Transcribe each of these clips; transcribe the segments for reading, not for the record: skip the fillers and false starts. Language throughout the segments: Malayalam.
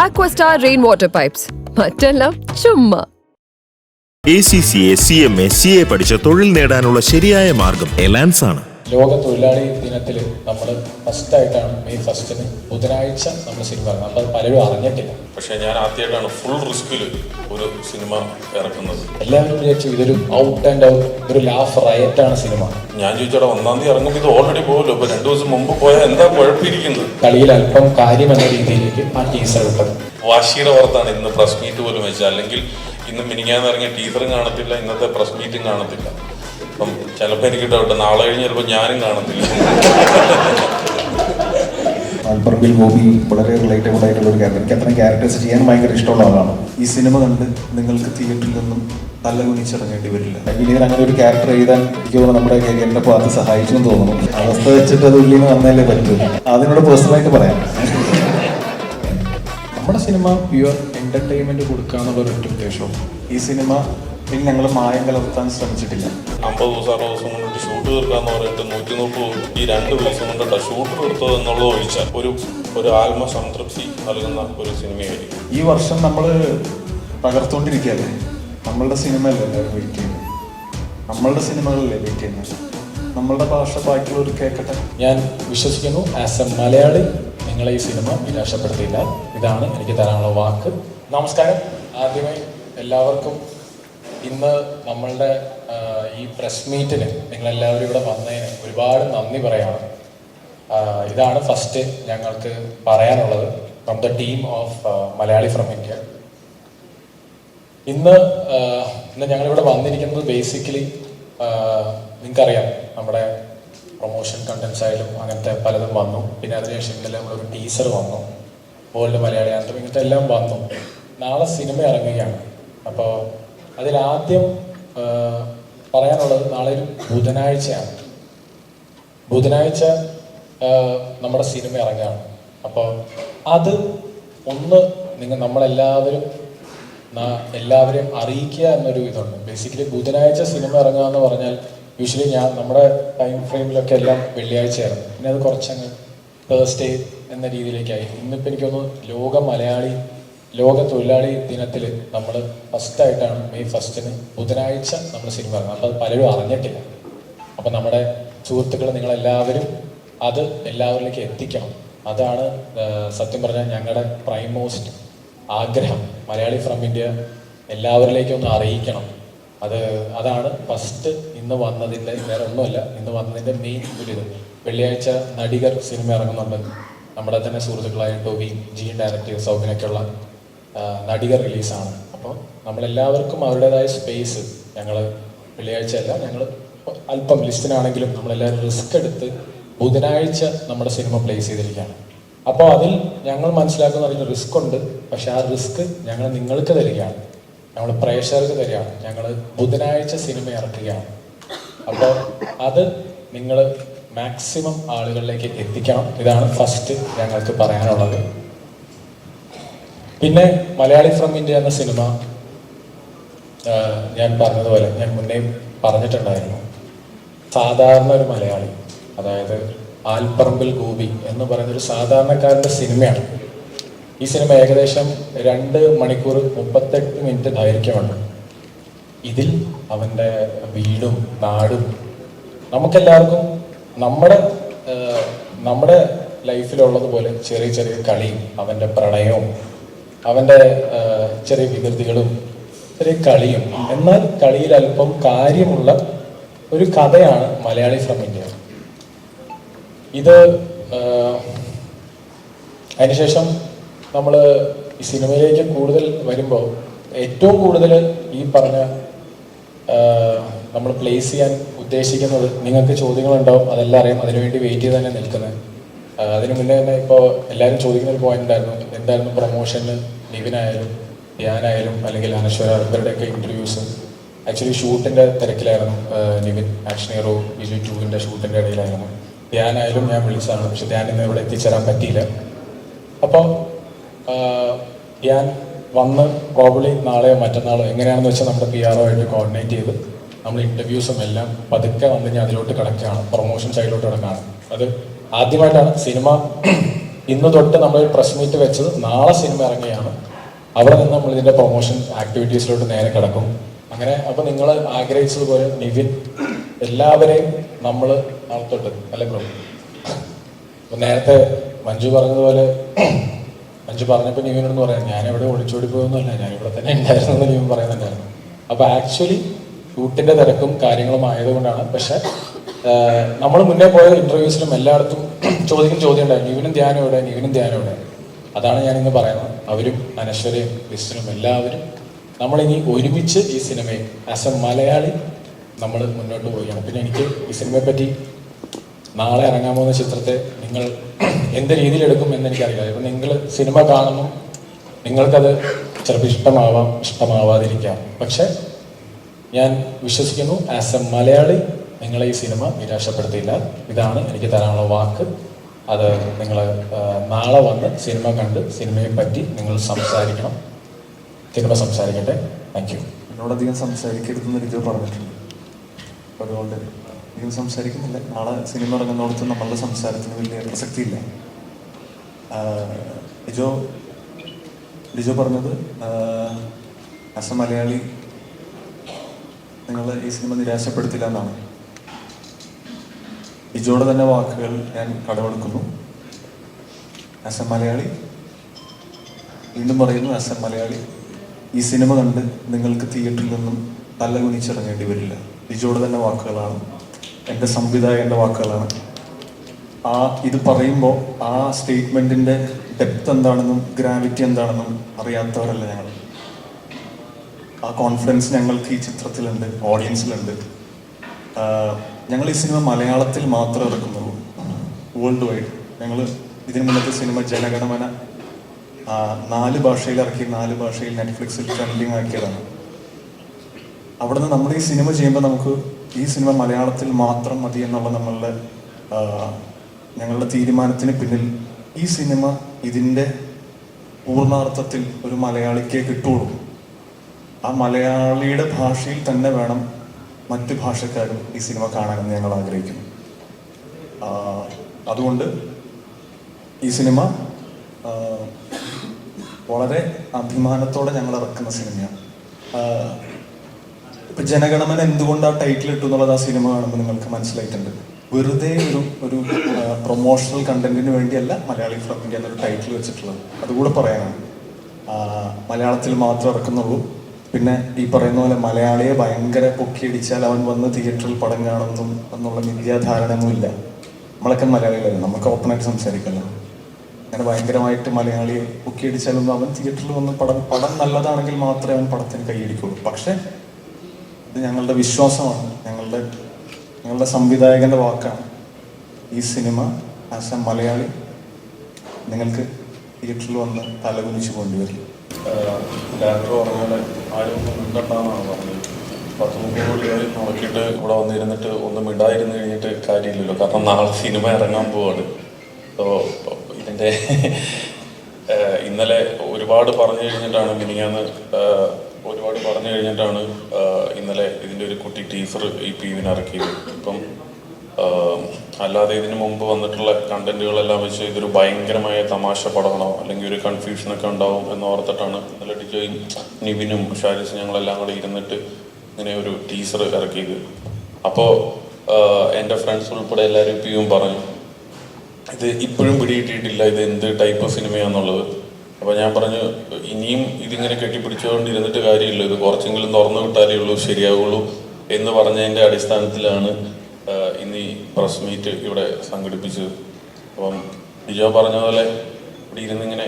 Aquastar Rainwater Pipes. മറ്റെല്ലാം ചുമ്മാ. ACCA, CMA, CA പഠിച്ച തൊഴിൽ നേടാനുള്ള ശരിയായ മാർഗം എലാൻസ് ആണ്. ലോക തൊഴിലാളി ദിനത്തിൽ നമ്മൾ ഫസ്റ്റായിട്ടാണ് മെയ് 1 ബുധനാഴ്ച നമ്മൾ സിനിമ ഇറങ്ങുന്നത്. അപ്പോൾ അത് പലരും അറിഞ്ഞിട്ടില്ല. പക്ഷേ ഞാൻ ആദ്യമായിട്ടാണ് ഫുൾ റിസ്കിൽ ഒരു സിനിമ ഇറക്കുന്നത്. എല്ലാവരും വിചാരിച്ചു ഇതൊരു ഔട്ട് ആൻഡ് ഔട്ട് ഒരു ലാഫ് റയറ്റാണ് സിനിമ. ഞാൻ ചോദിച്ചോടാ 1-ാം തീയതി ഇറങ്ങുമ്പോൾ ഇത് ഓൾറെഡി പോകുമല്ലോ, ഇപ്പോൾ 2 ദിവസം മുമ്പ് പോയാൽ എന്താ കുഴപ്പമിരിക്കുന്നത്? കളിയിൽ അല്പം കാര്യം എന്ന രീതിയിലേക്ക് ആ ടീസർ വിട്ടത്. വാശിയുടെ പുറത്താണ് ഇന്ന് പ്രസ് മീറ്റ് പോലും വെച്ചത്. അല്ലെങ്കിൽ ഇന്ന് മിനിങ്ങാന്ന് ഇറങ്ങിയ ടീസറും കാണത്തില്ല, ഇന്നത്തെ പ്രസ് മീറ്റും കാണത്തില്ല. അപ്പം ചിലപ്പോൾ എനിക്ക് ഡൗട്ട് നാളെ കഴിഞ്ഞ് ചിലപ്പോൾ ഞാനും കാണത്തില്ല. ആൽപ്പറമ്പിൽ ഗോപി വളരെ റിലേറ്റബിൾ ആയിട്ടുള്ള ഒരു ക്യാരക്ടർ. എനിക്ക് അത്രയും ക്യാരക്ടേഴ്സ് ചെയ്യാൻ ഭയങ്കര ഇഷ്ടമുള്ള ആളാണ്. ഈ സിനിമ കണ്ട് നിങ്ങൾക്ക് തിയേറ്ററിൽ നിന്നും നല്ല കുനിച്ചിറങ്ങേണ്ടി വരില്ല. പിന്നീട് അങ്ങനെ ഒരു ക്യാരക്ടർ എഴുതാൻ എനിക്ക് തോന്നുന്നു നമ്മുടെ എൻ്റെ ഭാഗത്ത് സഹായിച്ചു എന്ന് തോന്നുന്നു. അവസ്ഥ വെച്ചിട്ട് അത് ഉള്ളിൽ നിന്ന് വന്നാലേ പറ്റൂ. അതിനോട് പേഴ്സണലായിട്ട് പറയാം. നമ്മുടെ സിനിമ പ്യുവർ എന്റർടൈൻമെന്റ് കൊടുക്കുക എന്നുള്ള ഒരു ഉദ്ദേശവും ഈ സിനിമ പിന്നെ ഞങ്ങൾ മായം കലർത്താൻ ശ്രമിച്ചിട്ടില്ല. 50 ദിവസം 60 ദിവസം കൊണ്ടിട്ട് ഷൂട്ട് തീർക്കാന്ന് പറഞ്ഞിട്ട് 130 ഈ 2 ദിവസം കൊണ്ടിട്ട് ഷൂട്ട് തീർത്തത് എന്നുള്ളത് ഒഴിച്ചാൽ ഒരു ആത്മസംതൃപ്തി നൽകുന്ന ഒരു സിനിമയായിരിക്കും. ഈ വർഷം നമ്മൾ പകർത്തുകൊണ്ടിരിക്കുകയല്ലേ. നമ്മളുടെ സിനിമയല്ലേ എല്ലാവരും വെയിറ്റ് ചെയ്യുന്നത്. നമ്മളുടെ സിനിമകളല്ലേ വെയിറ്റ് ചെയ്യുന്നത്. നമ്മളുടെ ഭാഷ ബാക്കിയുള്ളവർ കേൾക്കട്ടെ. ഞാൻ വിശ്വസിക്കുന്നു ആസ് എ മലയാളി നിങ്ങളെ ഈ സിനിമ നിരാശപ്പെടുത്തിയില്ല. ഇതാണ് എനിക്ക് തരാനുള്ള വാക്ക്. നമസ്കാരം. ആദ്യമായി എല്ലാവർക്കും ഇന്ന് നമ്മളുടെ ഈ പ്രസ് മീറ്റിന് നിങ്ങളെല്ലാവരും ഇവിടെ വന്നതിന് ഒരുപാട് നന്ദി പറയാണ്. ഇതാണ് ഫസ്റ്റ് ഞങ്ങൾക്ക് പറയാനുള്ളത് from the team of Malayali from India. ഇന്ന് ഞങ്ങളിവിടെ വന്നിരിക്കുന്നത് ബേസിക്കലി നിങ്ങൾക്കറിയാം നമ്മുടെ പ്രൊമോഷൻ കണ്ടൻസ് ആയാലും അങ്ങനത്തെ പലതും വന്നു. പിന്നെ അതിനുശേഷം ഇന്നലെ നമ്മളൊരു ടീസർ വന്നു, വേൾഡ് മലയാളി ആന്തം, ഇങ്ങനത്തെ എല്ലാം വന്നു. നാളെ സിനിമ ഇറങ്ങുകയാണ്. അപ്പോൾ അതിലാദ്യം പറയാനുള്ളത് നാളെ ഒരു ബുധനാഴ്ചയാണ്. ബുധനാഴ്ച നമ്മുടെ സിനിമ ഇറങ്ങുകയാണ്. അപ്പോൾ അത് ഒന്ന് നമ്മളെല്ലാവരും അറിയിക്കുക എന്നൊരു ഇതുണ്ട്. ബേസിക്കലി ബുധനാഴ്ച സിനിമ ഇറങ്ങുക എന്ന് പറഞ്ഞാൽ യൂഷ്വലി നമ്മുടെ ടൈം ഫ്രെയിമിലൊക്കെ എല്ലാം വെള്ളിയാഴ്ചയായിരുന്നു. പിന്നെ അത് കുറച്ചങ്ങ് തേഴ്സ്ഡേ എന്ന രീതിയിലേക്കായി. ഇന്നിപ്പോൾ എനിക്കൊന്ന് ലോക തൊഴിലാളി ദിനത്തിൽ നമ്മൾ ഫസ്റ്റായിട്ടാണ് മെയ് 1 ബുധനാഴ്ച നമ്മൾ സിനിമ ഇറങ്ങുന്നത്. അപ്പോൾ അത് പലരും അറിഞ്ഞിട്ടില്ല. അപ്പോൾ നമ്മുടെ സുഹൃത്തുക്കൾ നിങ്ങളെല്ലാവരും അത് എല്ലാവരിലേക്ക് എത്തിക്കണം. അതാണ് സത്യം പറഞ്ഞാൽ ഞങ്ങളുടെ പ്രൈമോസ്റ്റ് ആഗ്രഹം. മലയാളി ഫ്രം ഇന്ത്യ എല്ലാവരിലേക്കും ഒന്ന് അറിയിക്കണം. അതാണ് ഫസ്റ്റ് ഇന്ന് വന്നതിൻ്റെ, വേറെ ഒന്നുമല്ല, ഇന്ന് വന്നതിൻ്റെ മെയിൻ ഒരു വെള്ളിയാഴ്ച നടികർ സിനിമ ഇറങ്ങുന്നുണ്ട്. നമ്മുടെ തന്നെ സുഹൃത്തുക്കളായ ടോബി, ജീൻ ഡയറക്ടർ, സൗബിനൊക്കെയുള്ള നടികർ റിലീസാണ്. അപ്പോൾ നമ്മളെല്ലാവർക്കും അവരുടേതായ സ്പേസ് ഞങ്ങൾ വെള്ളിയാഴ്ചയല്ല, ഞങ്ങൾ അല്പം ലിസ്റ്റിനാണെങ്കിലും നമ്മളെല്ലാവരും റിസ്ക് എടുത്ത് ബുധനാഴ്ച നമ്മുടെ സിനിമ പ്ലേസ് ചെയ്തിരിക്കുകയാണ്. അപ്പോൾ അതിൽ ഞങ്ങൾ മനസ്സിലാക്കുന്ന അതിൽ റിസ്ക് ഉണ്ട്. പക്ഷെ ആ റിസ്ക് ഞങ്ങൾ നിങ്ങൾക്ക് തരികയാണ്, ഞങ്ങൾ പ്രേക്ഷകർക്ക് തരികയാണ്. ഞങ്ങൾ ബുധനാഴ്ച സിനിമ ഇറക്കുകയാണ്. അപ്പോൾ അത് നിങ്ങൾ മാക്സിമം ആളുകളിലേക്ക് എത്തിക്കണം. ഇതാണ് ഫസ്റ്റ് ഞങ്ങൾക്ക് പറയാനുള്ളത്. പിന്നെ മലയാളി ഫ്രം ഇന്ത്യ എന്ന സിനിമ ഞാൻ പറഞ്ഞതുപോലെ ഞാൻ മുന്നേ പറഞ്ഞിട്ടുണ്ടായിരുന്നു. സാധാരണ ഒരു മലയാളി, അതായത് ആൽപ്പറമ്പിൽ ഗോപി എന്ന് പറയുന്ന ഒരു സാധാരണക്കാരൻ്റെ സിനിമയാണ്. ഈ സിനിമ ഏകദേശം 2 മണിക്കൂർ 38 മിനിറ്റ് ദൈർഘ്യമുണ്ട്. ഇതിൽ അവൻ്റെ വീടും നാടും നമുക്കെല്ലാവർക്കും നമ്മുടെ ലൈഫിലുള്ളതുപോലെ ചെറിയ ചെറിയ കളിയും അവൻ്റെ പ്രണയവും അവൻ്റെ ചെറിയ വികൃതികളും ചെറിയ കളിയും, എന്നാൽ കളിയിൽ അല്പം കാര്യമുള്ള ഒരു കഥയാണ് മലയാളി ഫ്രം ഇന്ത്യ. ഇത് അതിനുശേഷം നമ്മൾ ഈ സിനിമയിലേക്ക് കൂടുതൽ വരുമ്പോൾ ഏറ്റവും കൂടുതൽ ഈ പറഞ്ഞ നമ്മൾ പ്ലേസ് ചെയ്യാൻ ഉദ്ദേശിക്കുന്നത്, നിങ്ങൾക്ക് ചോദ്യങ്ങളുണ്ടാവും, അതെല്ലാം അറിയാം, അതിനുവേണ്ടി വെയിറ്റ് ചെയ്ത് തന്നെ നിൽക്കുന്നത്. അതിന് മുന്നേ തന്നെ ഇപ്പോൾ എല്ലാവരും ചോദിക്കുന്ന ഒരു പോയിന്റ് ഉണ്ടായിരുന്നു, എന്തായിരുന്നു പ്രൊമോഷന് നിവിനായാലും ഞാനായാലും അല്ലെങ്കിൽ അനശ്വര ഇവരുടെയൊക്കെ ഇൻ്റർവ്യൂസ്. ആക്ച്വലി ഷൂട്ടിൻ്റെ തിരക്കിലായിരുന്നു നിവിൻ. ആക്ഷൻ ഹീറോ വിജയ് 2 ഷൂട്ടിൻ്റെ ഇടയിലായിരുന്നു. ധ്യാനായാലും ഞാൻ വിളിച്ചതാണ്, പക്ഷെ ധ്യാൻ ഇന്ന് ഇവിടെ എത്തിച്ചേരാൻ പറ്റിയില്ല. അപ്പോൾ ധ്യാൻ വന്ന് പ്രോബ്ലി നാളെയോ മറ്റന്നാളോ എങ്ങനെയാണെന്ന് വെച്ചാൽ നമ്മുടെ PR ആയിട്ട് കോർഡിനേറ്റ് ചെയ്ത് നമ്മൾ ഇൻ്റർവ്യൂസും എല്ലാം പതുക്കെ വന്ന് ഞാൻ അതിലോട്ട് കിടക്കുകയാണ്, പ്രൊമോഷൻ സൈഡിലോട്ട് കിടക്കുകയാണ്. അത് ആദ്യമായിട്ടാണ് സിനിമ ഇന്ന് തൊട്ട് നമ്മൾ പ്രസ് മീറ്റ് വെച്ചത് നാളെ സിനിമ ഇറങ്ങുകയാണ്. അവിടെ നിന്ന് നമ്മൾ ഇതിൻ്റെ പ്രൊമോഷൻ ആക്ടിവിറ്റീസിലോട്ട് നേരെ കിടക്കും. അങ്ങനെ അപ്പോൾ നിങ്ങൾ ആഗ്രഹിച്ചതുപോലെ നിവിൻ എല്ലാവരെയും നമ്മൾ നടത്തോട്ട് അല്ലേ ബ്രോ? അപ്പോൾ നേരത്തെ മഞ്ജു പറഞ്ഞതുപോലെ മഞ്ജു പറഞ്ഞപ്പോൾ നിവിനോട് പറയാം, ഞാനെവിടെ ഒളിച്ചോടി പോയൊന്നുമല്ല, ഞാനിവിടെ തന്നെ ഉണ്ടായിരുന്നു എന്ന് നിവിൻ പറയുന്നുണ്ടായിരുന്നു. അപ്പോൾ ആക്ച്വലി ഷൂട്ടിൻ്റെ തിരക്കും കാര്യങ്ങളും ആയതുകൊണ്ടാണ്. പക്ഷെ നമ്മൾ മുന്നേ പോയ ഇൻ്റർവ്യൂസിലും എല്ലായിടത്തും ചോദ്യം ഉണ്ടായിരുന്നു, നിവിനും ധ്യാനം എവിടെ, നിവിനും ധ്യാനം എവിടെ. അതാണ് ഞാനിന്ന് പറയുന്നത്. അവരും അനശ്വരയും ക്രിസ്റ്റിനും എല്ലാവരും നമ്മളിനി ഒരുമിച്ച് ഈ സിനിമയെ ആസ് എ മലയാളി നമ്മൾ മുന്നോട്ട് പോവുകയാണ്. പിന്നെ എനിക്ക് ഈ സിനിമയെ പറ്റി നാളെ ഇറങ്ങാൻ പോകുന്ന ചിത്രത്തെ നിങ്ങൾ എന്ത് രീതിയിലെടുക്കും എന്ന് എനിക്കറിയില്ല. ഇപ്പം നിങ്ങൾ സിനിമ കാണുന്നു, നിങ്ങൾക്കത് ചിലപ്പോൾ ഇഷ്ടമാവാം, ഇഷ്ടമാവാതിരിക്കാം. പക്ഷെ ഞാൻ വിശ്വസിക്കുന്നു ആസ് എ മലയാളി നിങ്ങളെ ഈ സിനിമ നിരാശപ്പെടുത്തിയില്ല. ഇതാണ് എനിക്ക് തരാനുള്ള വാക്ക്. അത് നിങ്ങൾ നാളെ വന്ന് സിനിമ കണ്ട് സിനിമയെ പറ്റി നിങ്ങൾ സംസാരിക്കണം. സിനിമ സംസാരിക്കട്ടെ. Thank you. എന്നോടധികം സംസാരിക്കരുതെന്ന് ലിജോ പറഞ്ഞിട്ടുണ്ട്. അപ്പോൾ അതുകൊണ്ട് അധികം സംസാരിക്കുന്നില്ല. നാളെ സിനിമ ഇറങ്ങുന്നിടത്ത് നമ്മളുടെ സംസാരത്തിന് വലിയ പ്രസക്തിയില്ല. ലിജോ പറഞ്ഞത് ആസ് എ മലയാളി നിങ്ങൾ ഈ സിനിമ നിരാശപ്പെടുത്തില്ല എന്നാണ്. ലിജോയുടെ തന്നെ വാക്കുകൾ ഞാൻ കടമെടുക്കുന്നു. ആസ് എ മലയാളി വീണ്ടും പറയുന്നു, ആസ് എ മലയാളി ഈ സിനിമ കണ്ട് നിങ്ങൾക്ക് തിയേറ്ററിൽ നിന്നും തല കുനിച്ചിറങ്ങേണ്ടി വരില്ല. ലിജോയുടെ തന്നെ വാക്കുകളാണ്, എൻ്റെ സംവിധായകൻ്റെ വാക്കുകളാണ്. ഇത് പറയുമ്പോൾ ആ സ്റ്റേറ്റ്മെൻറ്റിൻ്റെ ഡെപ്ത് എന്താണെന്നും ഗ്രാവിറ്റി എന്താണെന്നും അറിയാത്തവരല്ല ഞങ്ങൾ. ആ കോൺഫിഡൻസ് ഞങ്ങൾക്ക് ഈ ചിത്രത്തിലുണ്ട്, ഓഡിയൻസിലുണ്ട്. ഞങ്ങൾ ഈ സിനിമ മലയാളത്തിൽ മാത്രമേ ഇറക്കുന്നുള്ളൂ, വേൾഡ് വൈഡ്. ഞങ്ങൾ ഇതിനു മുന്നത്തെ സിനിമ ജനഗണമന 4 ഭാഷയിൽ ഇറക്കി, 4 ഭാഷയിൽ നെറ്റ്ഫ്ലിക്സിൽ ട്രെൻഡിങ് ആക്കിയതാണ്. അവിടെ നിന്ന് നമ്മൾ ഈ സിനിമ ചെയ്യുമ്പോൾ നമുക്ക് ഈ സിനിമ മലയാളത്തിൽ മാത്രം മതി എന്നുള്ള ഞങ്ങളുടെ തീരുമാനത്തിന് പിന്നിൽ ഈ സിനിമ ഇതിൻ്റെ പൂർണ്ണാർത്ഥത്തിൽ ഒരു മലയാളിക്കേ കിട്ടുള്ളൂ. ആ മലയാളിയുടെ ഭാഷയിൽ തന്നെ വേണം മറ്റു ഭാഷക്കാരും ഈ സിനിമ കാണാനെന്ന് ഞങ്ങൾ ആഗ്രഹിക്കുന്നു. അതുകൊണ്ട് ഈ സിനിമ വളരെ അഭിമാനത്തോടെ ഞങ്ങൾ ഇറക്കുന്ന സിനിമയാണ്. ഇപ്പം ജനഗണമന എന്തുകൊണ്ട് ആ ടൈറ്റിൽ ഇട്ടു എന്നുള്ളത് ആ സിനിമ കാണുമ്പോൾ നിങ്ങൾക്ക് മനസ്സിലായിട്ടുണ്ട്. വെറുതെ ഒരു പ്രൊമോഷണൽ കണ്ടന്റിന് വേണ്ടിയല്ല മലയാളി ഫ്രം ഇന്ത്യ എന്നൊരു ടൈറ്റിൽ വെച്ചിട്ടുള്ളത്. അതുകൂടെ പറയാനാണ്. മലയാളത്തിൽ മാത്രം ഇറക്കുന്നുള്ളൂ. പിന്നെ ഈ പറയുന്ന പോലെ മലയാളിയെ ഭയങ്കര പൊക്കിയടിച്ചാൽ അവൻ വന്ന് തിയേറ്ററിൽ പടം കാണുന്നു എന്നുള്ള മിഥ്യാധാരണയൊന്നുമില്ല. നമ്മളൊക്കെ മലയാളികളല്ല, നമുക്ക് ഓപ്പണായിട്ട് സംസാരിക്കല്ലോ. അങ്ങനെ ഭയങ്കരമായിട്ട് മലയാളിയെ പൊക്കിയടിച്ചാലൊന്നും അവൻ തിയേറ്ററിൽ വന്ന് പടം നല്ലതാണെങ്കിൽ മാത്രമേ അവൻ പടത്തിന് കൈയടിക്കുള്ളൂ. പക്ഷെ ഇത് ഞങ്ങളുടെ വിശ്വാസമാണ്, ഞങ്ങളുടെ സംവിധായകൻ്റെ വാക്കാണ്. ഈ സിനിമ ആസ് എ മലയാളി നിങ്ങൾക്ക് തിയേറ്ററിൽ വന്ന് തലകുനിച്ച് കൊണ്ടുവരും. ഡയറക്ടർ പറഞ്ഞാൽ ആരും ഒന്നും മിണ്ടണ്ടെന്നാണ് പറഞ്ഞത്. 10-30 കോടി നോക്കിയിട്ട് ഇവിടെ വന്നിരുന്നിട്ട് ഒന്നും മിണ്ടായിരുന്നു കഴിഞ്ഞിട്ട് കാര്യമില്ലല്ലോ. കാരണം നാളെ സിനിമ ഇറങ്ങാൻ പോവാണ്. അപ്പോൾ ഇതിൻ്റെ ഇന്നലെ ഒരുപാട് പറഞ്ഞു കഴിഞ്ഞിട്ടാണ് ഇന്നലെ ഇതിൻ്റെ ഒരു കുട്ടി ടീസർ ഈ PVന് ഇറക്കിയത്. ഇപ്പം അല്ലാതെ ഇതിനു മുമ്പ് വന്നിട്ടുള്ള കണ്ടന്റുകളെല്ലാം വെച്ച് ഇതൊരു ഭയങ്കരമായ തമാശ പടമാണോ അല്ലെങ്കിൽ ഒരു കൺഫ്യൂഷനൊക്കെ ഉണ്ടാവും എന്ന് ഓർത്തിട്ടാണ് ഇന്നലെ ഡിജോയും നിവിനും ഷാരിസും ഞങ്ങളെല്ലാം കൂടെ ഇരുന്നിട്ട് ഇങ്ങനെ ഒരു ടീസർ ഇറക്കിയത്. അപ്പോൾ എൻ്റെ ഫ്രണ്ട്സ് ഉൾപ്പെടെ എല്ലാവരും PVയും പറഞ്ഞു ഇത് ഇപ്പോഴും പിടികിട്ടിയിട്ടില്ല, ഇത് എന്ത് ടൈപ്പ് സിനിമയാണെന്നുള്ളത്. അപ്പോൾ ഞാൻ പറഞ്ഞു ഇനിയും ഇതിങ്ങനെ കെട്ടിപ്പിടിച്ചുകൊണ്ടിരുന്നിട്ട് കാര്യമില്ല, ഇത് കുറച്ചെങ്കിലും തുറന്നു വിട്ടാലേ ഉള്ളൂ ശരിയാവുള്ളൂ എന്ന് പറഞ്ഞതിൻ്റെ അടിസ്ഥാനത്തിലാണ് ഇന്ന് ഈ പ്രസ് മീറ്റ് ഇവിടെ സംഘടിപ്പിച്ചത്. അപ്പം ലിജോ പറഞ്ഞ പോലെ ഇവിടെ ഇരുന്നിങ്ങനെ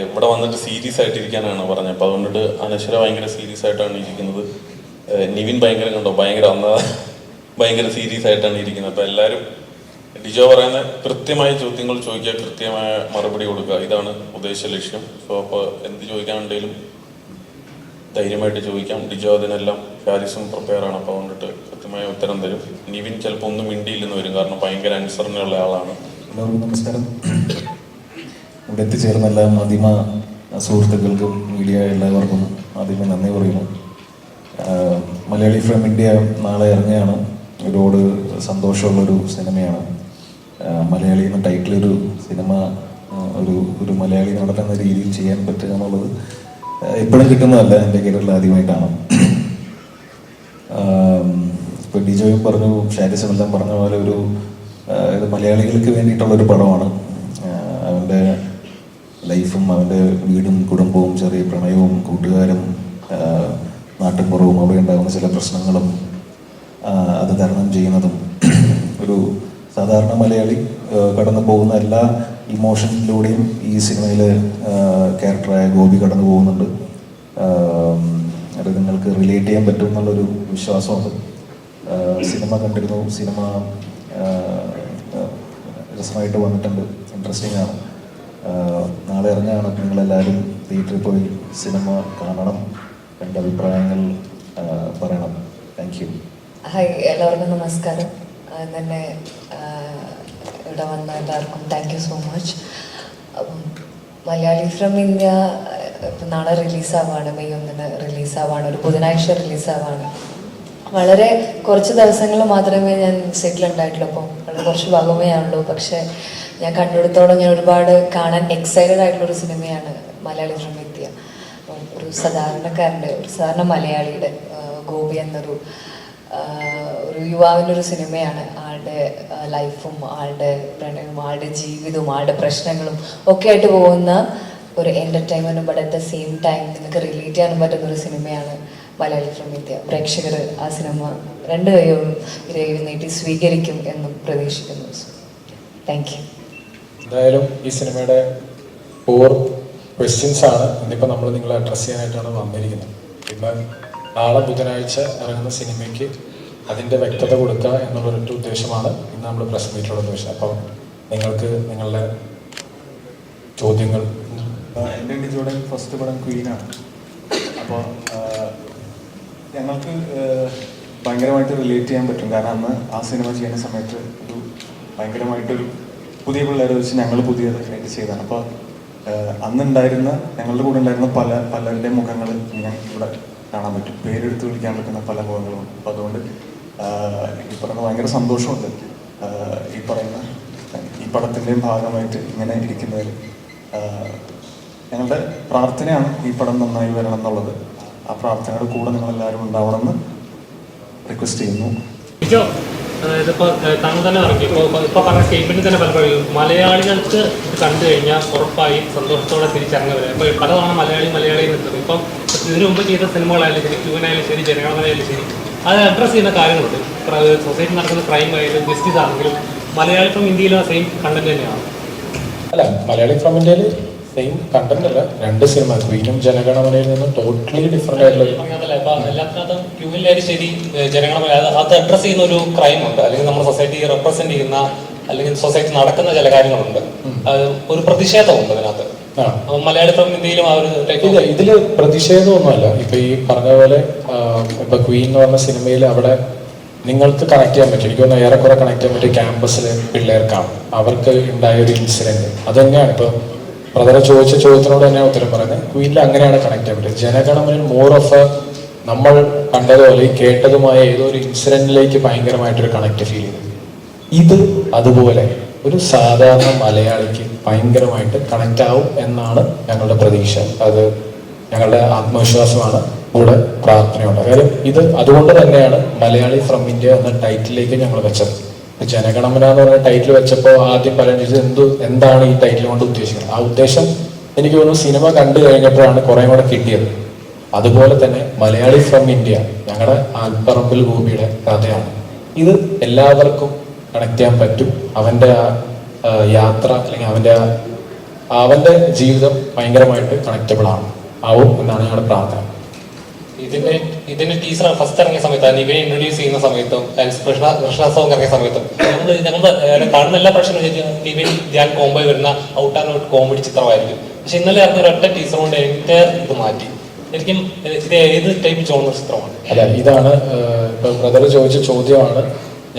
ഇവിടെ വന്നിട്ട് സീരിയസ് ആയിട്ടിരിക്കാനാണ് പറഞ്ഞത്. അപ്പോൾ അതുകൊണ്ടിട്ട് അനശ്വര ഭയങ്കര സീരിയസ് ആയിട്ടാണ് ഇരിക്കുന്നത്. നിവിൻ ഭയങ്കര സീരിയസ് ആയിട്ടാണ് ഇരിക്കുന്നത്. അപ്പോൾ എല്ലാവരും ലിജോ പറയുന്ന കൃത്യമായ ചോദ്യങ്ങൾ ചോദിക്കുക, കൃത്യമായ മറുപടി കൊടുക്കുക, ഇതാണ് ഉദ്ദേശ ലക്ഷ്യം. സോ അപ്പോൾ എന്ത് ചോദിക്കാനുണ്ടെങ്കിലും ധൈര്യമായിട്ട് ചോദിക്കാം. ലിജോ അതിനെല്ലാം ഷാരിസും പ്രിപ്പയറാണ്. അപ്പോൾ അതുകൊണ്ടിട്ട് കൃത്യമായ ഉത്തരം തരും. നിവിൻ ചിലപ്പോൾ ഒന്നും മിണ്ടിയില്ലെന്ന് വരും, കാരണം ഭയങ്കര അനുസരണയുള്ള ആളാണ്. എല്ലാവർക്കും നമസ്കാരം. ഇവിടെ എത്തിച്ചേർന്ന എല്ലാ മാധ്യമ സുഹൃത്തുക്കൾക്കും മീഡിയ എല്ലാവർക്കും ആദ്യമേ നന്ദി പറയുന്നു. മലയാളി ഫ്രം ഇന്ത്യ നാളെ ഇറങ്ങുകയാണ്. ഒരുപാട് സന്തോഷമുള്ളൊരു സിനിമയാണ്. മലയാളി എന്ന ടൈറ്റിലൊരു സിനിമ ഒരു മലയാളി നടത്തുന്ന രീതിയിൽ ചെയ്യാൻ പറ്റുക എന്നുള്ളത് എപ്പോഴും കിട്ടുന്നതല്ല. എൻ്റെ കരിയറിൽ ആദ്യമായിട്ടാണ്. ഇപ്പോൾ ഡിജോയും പറഞ്ഞു, ഷാരിസും എല്ലാം പറഞ്ഞ പോലെ ഇത് മലയാളികൾക്ക് വേണ്ടിയിട്ടുള്ളൊരു പടമാണ്. അവൻ്റെ ലൈഫും അവൻ്റെ വീടും കുടുംബവും ചെറിയ പ്രണയവും കൂട്ടുകാരും നാട്ടുമ്പുറവും അവിടെ ഉണ്ടാകുന്ന ചില പ്രശ്നങ്ങളും അത് തരണം ചെയ്യുന്നതും ഒരു സാധാരണ മലയാളി കടന്നു പോകുന്ന എല്ലാ ഇമോഷനിലൂടെയും ഈ സിനിമയിൽ ക്യാരക്ടറായ ഗോപി കടന്നു പോകുന്നുണ്ട്. അത് നിങ്ങൾക്ക് റിലേറ്റ് ചെയ്യാൻ പറ്റും എന്നുള്ളൊരു വിശ്വാസമുണ്ട്. സിനിമ കണ്ടിരുന്നു. സിനിമ രസമായിട്ട് വന്നിട്ടുണ്ട്, ഇൻട്രസ്റ്റിംഗ് ആണ്. നാളെ ഇറങ്ങുകയാണ്. നിങ്ങളെല്ലാവരും തിയേറ്ററിൽ പോയി സിനിമ കാണണം, എൻ്റെ അഭിപ്രായങ്ങൾ പറയണം. Thank you. ഹായ്, എല്ലാവർക്കും നമസ്കാരം. തന്നെ ഇവിടെ വന്ന എല്ലാവർക്കും thank you so much. Malayali from India ഇപ്പം നാളെ റിലീസാവാണ്, മെയ് 1 റിലീസാവാണ്, ഒരു ബുധനാഴ്ച റിലീസാവാണ്. വളരെ കുറച്ച് ദിവസങ്ങൾ മാത്രമേ ഞാൻ സെറ്റിലുണ്ടായിട്ടുള്ളൂ. അപ്പം വളരെ കുറച്ച് ഭാഗമേ ആണുള്ളൂ. പക്ഷേ ഞാൻ കണ്ടെടുത്തോളം ഞാൻ ഒരുപാട് കാണാൻ എക്സൈറ്റഡ് ആയിട്ടുള്ളൊരു സിനിമയാണ് മലയാളി ഫ്രം ഇന്ത്യ. ഒരു സാധാരണക്കാരൻ്റെ, ഒരു സാധാരണ മലയാളിയുടെ ഗോപി എന്നൊരു യുവാവിൻ്റെ ഒരു സിനിമയാണ്. ആളുടെ ലൈഫും ആളുടെ പ്രണയവും ആളുടെ ജീവിതവും ആളുടെ പ്രശ്നങ്ങളും ഒക്കെ ആയിട്ട് പോകുന്ന ഒരു എൻ്റർടൈൻമെൻറ്റും, but at the same time നിങ്ങൾക്ക് റിലേറ്റ് ചെയ്യാനും പറ്റുന്ന ഒരു സിനിമയാണ് മലയാളി ഫ്രം ഇന്ത്യ. പ്രേക്ഷകർ ആ സിനിമ 2 കൈയോടും ഇരയിൽ നീട്ടി സ്വീകരിക്കും എന്നും പ്രതീക്ഷിക്കുന്നു. Thank you. എന്തായാലും ഈ സിനിമയുടെ 4 ക്വസ്റ്റ്യൻസ് ആണ് ഇന്നിപ്പോൾ നമ്മൾ നിങ്ങളെ അഡ്രസ്സ് ചെയ്യാനായിട്ടാണ് വന്നിരിക്കുന്നത്. ഇന്ന് നാളെ ബുധനാഴ്ച ഇറങ്ങുന്ന സിനിമയ്ക്ക് അതിൻ്റെ വ്യക്തത കൊടുക്കുക എന്നുള്ളൊരൊറ്റ ഉദ്ദേശമാണ് ഇന്ന് നമ്മൾ പ്രസ് മീറ്റിലുള്ള ഉദ്ദേശം. അപ്പോൾ നിങ്ങൾക്ക് നിങ്ങളുടെ ചോദ്യങ്ങൾ. എൻ്റെ ഡിജോയുടെ ഫസ്റ്റ് പടം ക്വീനാണ്. അപ്പോൾ ഞങ്ങൾക്ക് ഭയങ്കരമായിട്ട് റിലേറ്റ് ചെയ്യാൻ പറ്റും. കാരണം അന്ന് ആ സിനിമ ചെയ്യുന്ന സമയത്ത് ഭയങ്കരമായിട്ടൊരു പുതിയ പിള്ളേരെ വെച്ച് ഞങ്ങൾ പുതിയത് ക്രിയേറ്റ് ചെയ്തതാണ്. അപ്പോൾ അന്നുണ്ടായിരുന്ന ഞങ്ങളുടെ കൂടെ ഉണ്ടായിരുന്ന പലരുടെ മുഖങ്ങൾ ഞാൻ ഇവിടെ കാണാൻ പറ്റും. പേരെടുത്ത് വിളിക്കാൻ പറ്റുന്ന പല മുഖങ്ങളുണ്ട്. അപ്പോൾ അതുകൊണ്ട് ഈ പറയുന്ന ഭയങ്കര സന്തോഷമുണ്ട്. ഈ പടത്തിൻ്റെയും ഭാഗമായിട്ട് ഇങ്ങനെ ഇരിക്കുന്നതിൽ ഞങ്ങളുടെ പ്രാർത്ഥനയാണ് ഈ പടം നന്നായി വരണം എന്നുള്ളത്. ആ പ്രാർത്ഥനയുടെ കൂടെ നിങ്ങളെല്ലാവരും ഉണ്ടാവണമെന്ന് റിക്വസ്റ്റ് ചെയ്യുന്നു. ഇതിപ്പോൾ താങ്കൾ തന്നെ ഇറങ്ങി ഇപ്പോൾ പറഞ്ഞ സ്റ്റേറ്റ്മെൻറ്റിൽ തന്നെ പലപ്പോഴും മലയാളികൾക്ക് ഇത് കണ്ടു കഴിഞ്ഞാൽ ഉറപ്പായും സന്തോഷത്തോടെ തിരിച്ചറിഞ്ഞവരെ. ഇപ്പോൾ പലതവണ മലയാളി നിൽക്കുന്നത്. ഇപ്പം ഇതിനു മുമ്പ് ചെയ്ത സിനിമകളായാലും ശരി, ക്യൂനായാലും ശരി, ജനഗണമനയാലും ശരി, അത് അഡ്രസ്സ് ചെയ്യുന്ന കാര്യങ്ങളുണ്ട്. സൊസൈറ്റി നടക്കുന്ന ക്രൈം ആയാലും ജസ്റ്റിസ് ആണെങ്കിലും മലയാളി ഫ്രം ഇന്ത്യയിലും സെയിം കണ്ടന്റ് തന്നെയാണ്. അല്ല, മലയാളി ഫ്രം ഇന്ത്യയിൽ സെയിം കണ്ടന്റ് അല്ല. 2 സിനിമ ക്വീനും ജനഗണമനയിൽ നിന്നും ടോട്ടലി ഡിഫറെന്റ് ആയിട്ടുള്ള. അതല്ല, ഇപ്പം എല്ലാത്തിനകത്തും ക്യൂവിലായാലും ശരി, ജനഗണമന അത് അഡ്രസ്സ് ചെയ്യുന്ന ഒരു ക്രൈം ഉണ്ട്, അല്ലെങ്കിൽ നമ്മുടെ സൊസൈറ്റി റെപ്രസെന്റ് ചെയ്യുന്ന അല്ലെങ്കിൽ സൊസൈറ്റി നടക്കുന്ന ചില കാര്യങ്ങളുണ്ട്. ഒരു പ്രതിഷേധമുണ്ട് അതിനകത്ത്. മലയാളി ഫ്രം ഇന്ത്യയിലും ആ ഒരു ഇതില് പ്രതിഷേധമൊന്നുമല്ല. ഇപ്പൊ ഈ പറഞ്ഞ പോലെ ഇപ്പൊ ക്വീൻ എന്ന് പറഞ്ഞ സിനിമയിൽ അവിടെ നിങ്ങൾക്ക് കണക്ട് ചെയ്യാൻ പറ്റും. എനിക്കൊന്ന് ഏറെക്കുറെ കണക്ട് ചെയ്യാൻ പറ്റിയ ക്യാമ്പസിലെ പിള്ളേർക്കാണ്. അവർക്ക് ഉണ്ടായ ഒരു ഇൻസിഡന്റ് അത് തന്നെയാണ് ഇപ്പൊ ബ്രദറെ ചോദിച്ച ചോദ്യത്തിനോട് തന്നെയാണ് ഉത്തരം പറയുന്നത്. ക്വീനിൽ അങ്ങനെയാണ് കണക്ട് ചെയ്യാൻ പറ്റുന്നത്. ജനഗണമനിൽ മോർ ഓഫ് നമ്മൾ കണ്ടതുപോലെ കേട്ടതുമായ ഏതോ ഒരു ഇൻസിഡന്റിലേക്ക് ഭയങ്കരമായിട്ടൊരു കണക്ട് ഫീൽ ചെയ്തു. ഇത് അതുപോലെ ഒരു സാധാരണ മലയാളിക്ക് ഭയങ്കരമായിട്ട് കണക്റ്റ് ആവും എന്നാണ് ഞങ്ങളുടെ പ്രതീക്ഷ. അത് ഞങ്ങളുടെ ആത്മവിശ്വാസമാണ്, കൂടെ പ്രാർത്ഥനയുണ്ട്. കാര്യം ഇത് അതുകൊണ്ട് തന്നെയാണ് മലയാളി ഫ്രം ഇന്ത്യ എന്ന ടൈറ്റിലേക്ക് ഞങ്ങൾ വെച്ചത്. ജനഗണമന എന്ന് പറഞ്ഞ ടൈറ്റിൽ വെച്ചപ്പോൾ ആദ്യം പറയുന്നത് എന്താണ് ഈ ടൈറ്റിൽ കൊണ്ട് ഉദ്ദേശിക്കുന്നത്. ആ ഉദ്ദേശം എനിക്ക് തോന്നുന്നു സിനിമ കണ്ടു കഴിഞ്ഞപ്പോഴാണ് കുറേ കൂടെ കിട്ടിയത്. അതുപോലെ തന്നെ മലയാളി ഫ്രം ഇന്ത്യ ഞങ്ങളുടെ ആൽപ്പറമ്പിൽ ഗോപിയുടെ കഥയാണ്. ഇത് എല്ലാവർക്കും കണക്ട് ചെയ്യാൻ പറ്റും. അവൻ്റെ യാത്ര അല്ലെങ്കിൽ അവൻ്റെ ജീവിതം ഭയങ്കരമായിട്ട് കണക്റ്റബിൾ ആവും എന്നാണ് ഞങ്ങളുടെ പ്രാർത്ഥന. ഇതിന്റെ ടീച്ചർ ഫസ്റ്റ് ഇറങ്ങിയ സമയത്താണ് ഇവനെ ഇൻട്രൊഡ്യൂസ് ചെയ്യുന്ന സമയത്തും കൃഷ്ണ സോങ് ഇറങ്ങിയ സമയത്തും ഞങ്ങൾ കാണുന്ന എല്ലാ പ്രശ്നവും ഇവൻ ധ്യാൻ കോംബോ വരുന്ന ഔട്ട് ആൻഡ് ഔട്ട് കോമഡി ചിത്രമായിരിക്കും. പക്ഷെ ഇന്നലെ ഇറങ്ങിയ ഒരൊറ്റ ടീച്ചർ കൊണ്ട് എനിക്ക് ഇത് മാറ്റി. ശരിക്കും ഇത് ഏത് ടൈപ്പ് ചോന്ന ചിത്രമാണ്? അല്ല, ഇതാണ് ഇപ്പൊ ബ്രദർ ചോദിച്ച ചോദ്യമാണ്